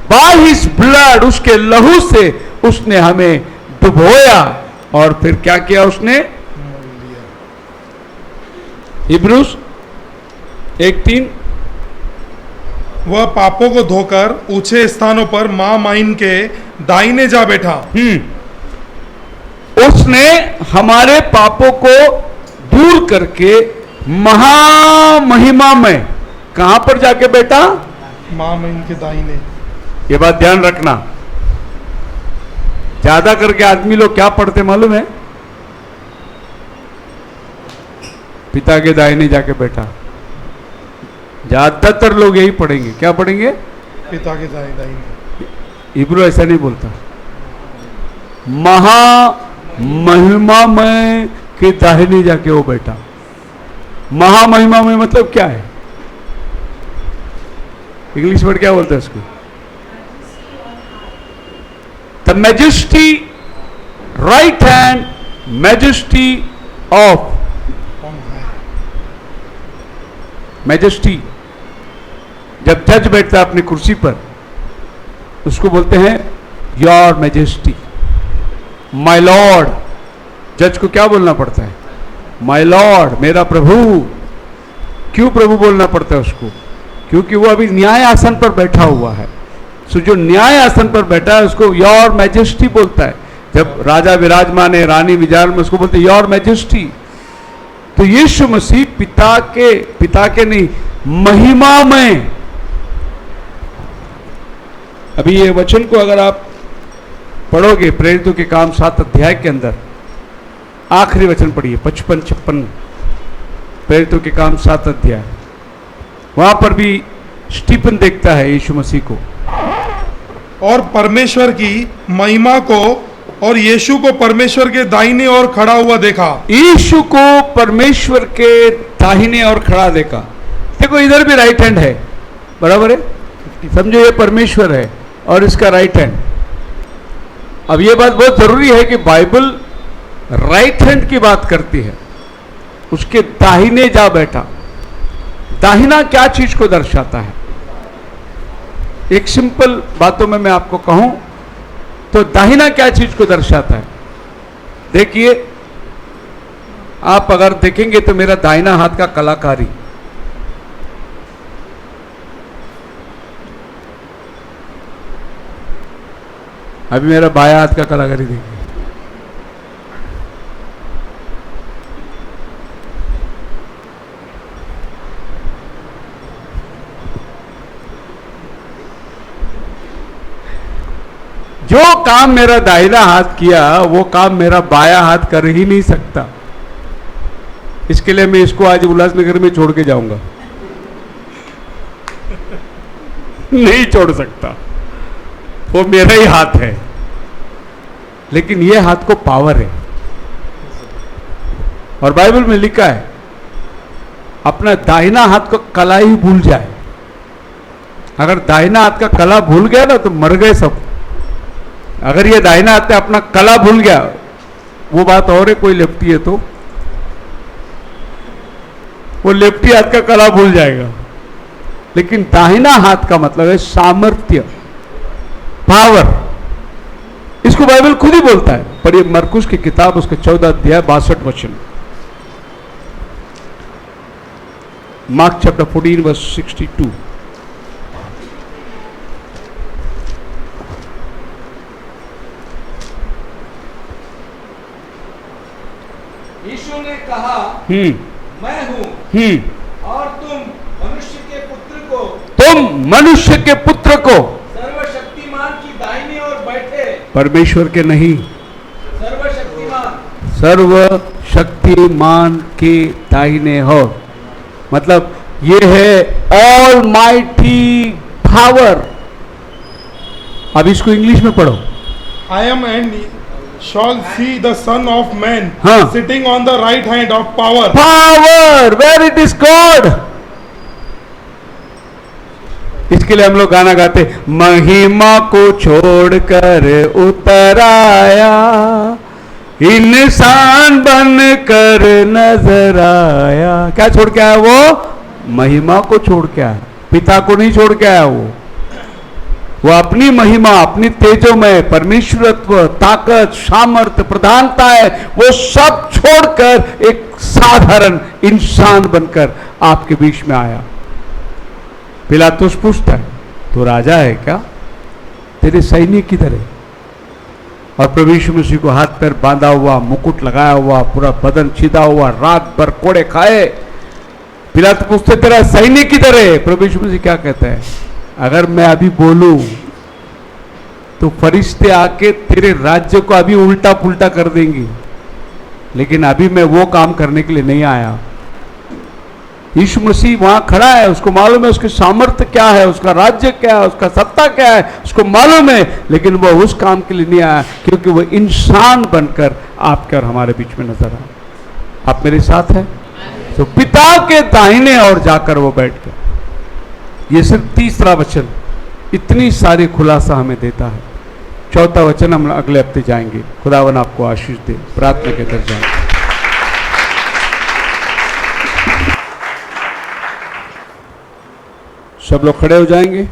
by his blood, उसके लहू से उसने हमें डुबोया। और फिर क्या किया उसने? इब्रूस 1:3, वह पापों को धोकर ऊंचे स्थानों पर महामाइन के दाहिने जा बैठा। उसने हमारे पापों को दूर करके महामहिमा में कहां पर जाके बैठा? महामाइन के दाहिने। ये बात ध्यान रखना। ज्यादा करके आदमी लोग क्या पढ़ते मालूम है? पिता के दाहिने जाके बैठा। ज्यादातर लोग यही पढ़ेंगे। क्या पढ़ेंगे? पिता के दाहिने। इब्रू ऐसा नहीं बोलता। महामहिमा में के दाहिने जाके वो बैठा। महामहिमा में मतलब क्या है? इंग्लिश वर्ड क्या बोलते हैं इसको? The majesty, right hand majesty of, majesty. जब जज बैठता है अपनी कुर्सी पर उसको बोलते हैं योर मैजेस्टी, माय लॉर्ड। जज को क्या बोलना पड़ता है? माय लॉर्ड, मेरा प्रभु। क्यों प्रभु बोलना पड़ता है उसको? क्योंकि वो अभी न्याय आसन पर बैठा हुआ है। सो जो न्याय आसन पर बैठा है उसको योर मैजेस्टी बोलता है। जब राजा विराजमान है, रानी विराजमान, उसको बोलते हैं योर मैजेस्टी। तो यीशु मसीह पिता के नहीं, महिमा में। अभी ये वचन को अगर आप पढ़ोगे प्रेरितों के काम 7 अध्याय के अंदर, आखिरी वचन पढ़िए 55-56, प्रेरितों के काम 7 अध्याय। वहां पर भी स्टीफन देखता है यीशु मसीह को और परमेश्वर की महिमा को और यीशु को परमेश्वर के दाहिने ओर खड़ा हुआ देखा। यीशु को परमेश्वर के दाहिने ओर खड़ा देखा। देखो इधर भी राइट हैंड है, बराबर है? समझो ये परमेश्वर है और इसका राइट हैंड। अब ये बात बहुत जरूरी है कि बाइबल राइट हैंड की बात करती है। उसके दाहिने जा बैठा। दाहिना क्या चीज को दर्शाता है? एक सिंपल बातों में मैं आपको कहूं तो दाहिना क्या चीज को दर्शाता है? देखिए, आप अगर देखेंगे तो मेरा दाहिना हाथ का कलाकारी, अभी मेरा बायां हाथ का कलाकारी देखिए। जो काम मेरा दाहिना हाथ किया वो काम मेरा बायां हाथ कर ही नहीं सकता। इसके लिए मैं इसको आज उल्लासनगर में छोड़ के जाऊंगा। नहीं छोड़ सकता, वो मेरा ही हाथ है। लेकिन ये हाथ को पावर है। और बाइबल में लिखा है अपना दाहिना हाथ को कला ही भूल जाए। अगर दाहिना हाथ का कला भूल गया ना तो मर गए सब। अगर ये दाहिना हाथ में अपना कला भूल गया, वो बात और है, कोई लेफ्टी है तो वो लेफ्टी हाथ का कला भूल जाएगा। लेकिन दाहिना हाथ का मतलब है सामर्थ्य, पावर। इसको बाइबल खुद ही बोलता है। पढ़िए मरकुस की किताब उसके 14 अध्याय 62 वचन। Mark chapter 14 verse 62। यीशु ने कहा, मैं हूँ और तुम मनुष्य के पुत्र को सर्वशक्तिमान की दाहिनी ओर बैठे। परमेश्वर के नहीं, सर्वशक्तिमान के दाहिने हो, मतलब ये है ऑल माइटी पावर। अब इसको इंग्लिश में पढ़ो। I am and shall see the Son of Man हाँ। sitting on the right hand of power. Power, where it is God. इसके लिए हम लोग गाना गाते, महिमा को छोड़कर उतर आया, इंसान बनकर नजर आया। क्या छोड़ के आया वो? महिमा को छोड़ के आया, पिता को नहीं छोड़ के आया। वो अपनी महिमा, अपनी तेजोमय परमेश्वरत्व, ताकत, सामर्थ्य, प्रधानता है, वो सब छोड़कर एक साधारण इंसान बनकर आपके बीच में आया। पिलातुस पूछता है, तो राजा है क्या? तेरे सैनिक किधर है? और प्रभु यीशु मसीह को हाथ पैर बांधा हुआ, मुकुट लगाया हुआ, पूरा बदन छिदा हुआ, रात भर कोड़े खाए। पिलातुस पूछते, तेरा सैनिक किधर है? प्रभु यीशु मसीह क्या कहता है? अगर मैं अभी बोलूं तो फरिश्ते आके तेरे राज्य को अभी उल्टा पुल्टा कर देंगे, लेकिन अभी मैं वो काम करने के लिए नहीं आया। यीशु मसीह वहां खड़ा है, उसको मालूम है उसके सामर्थ्य क्या है, उसका राज्य क्या है, उसका सत्ता क्या है, उसको मालूम है, लेकिन वो उस काम के लिए नहीं आया, क्योंकि वो इंसान बनकर आपके और हमारे बीच में नजर आया। आप मेरे साथ हैं? तो पिता के दाहिने ओर जाकर वो बैठ गया। ये सिर्फ तीसरा वचन इतनी सारी खुलासा हमें देता है। चौथा वचन हम अगले हफ्ते जाएंगे। खुदावन आपको आशीष दे। प्रार्थना के अंदर जाएं। सब लोग खड़े हो जाएंगे।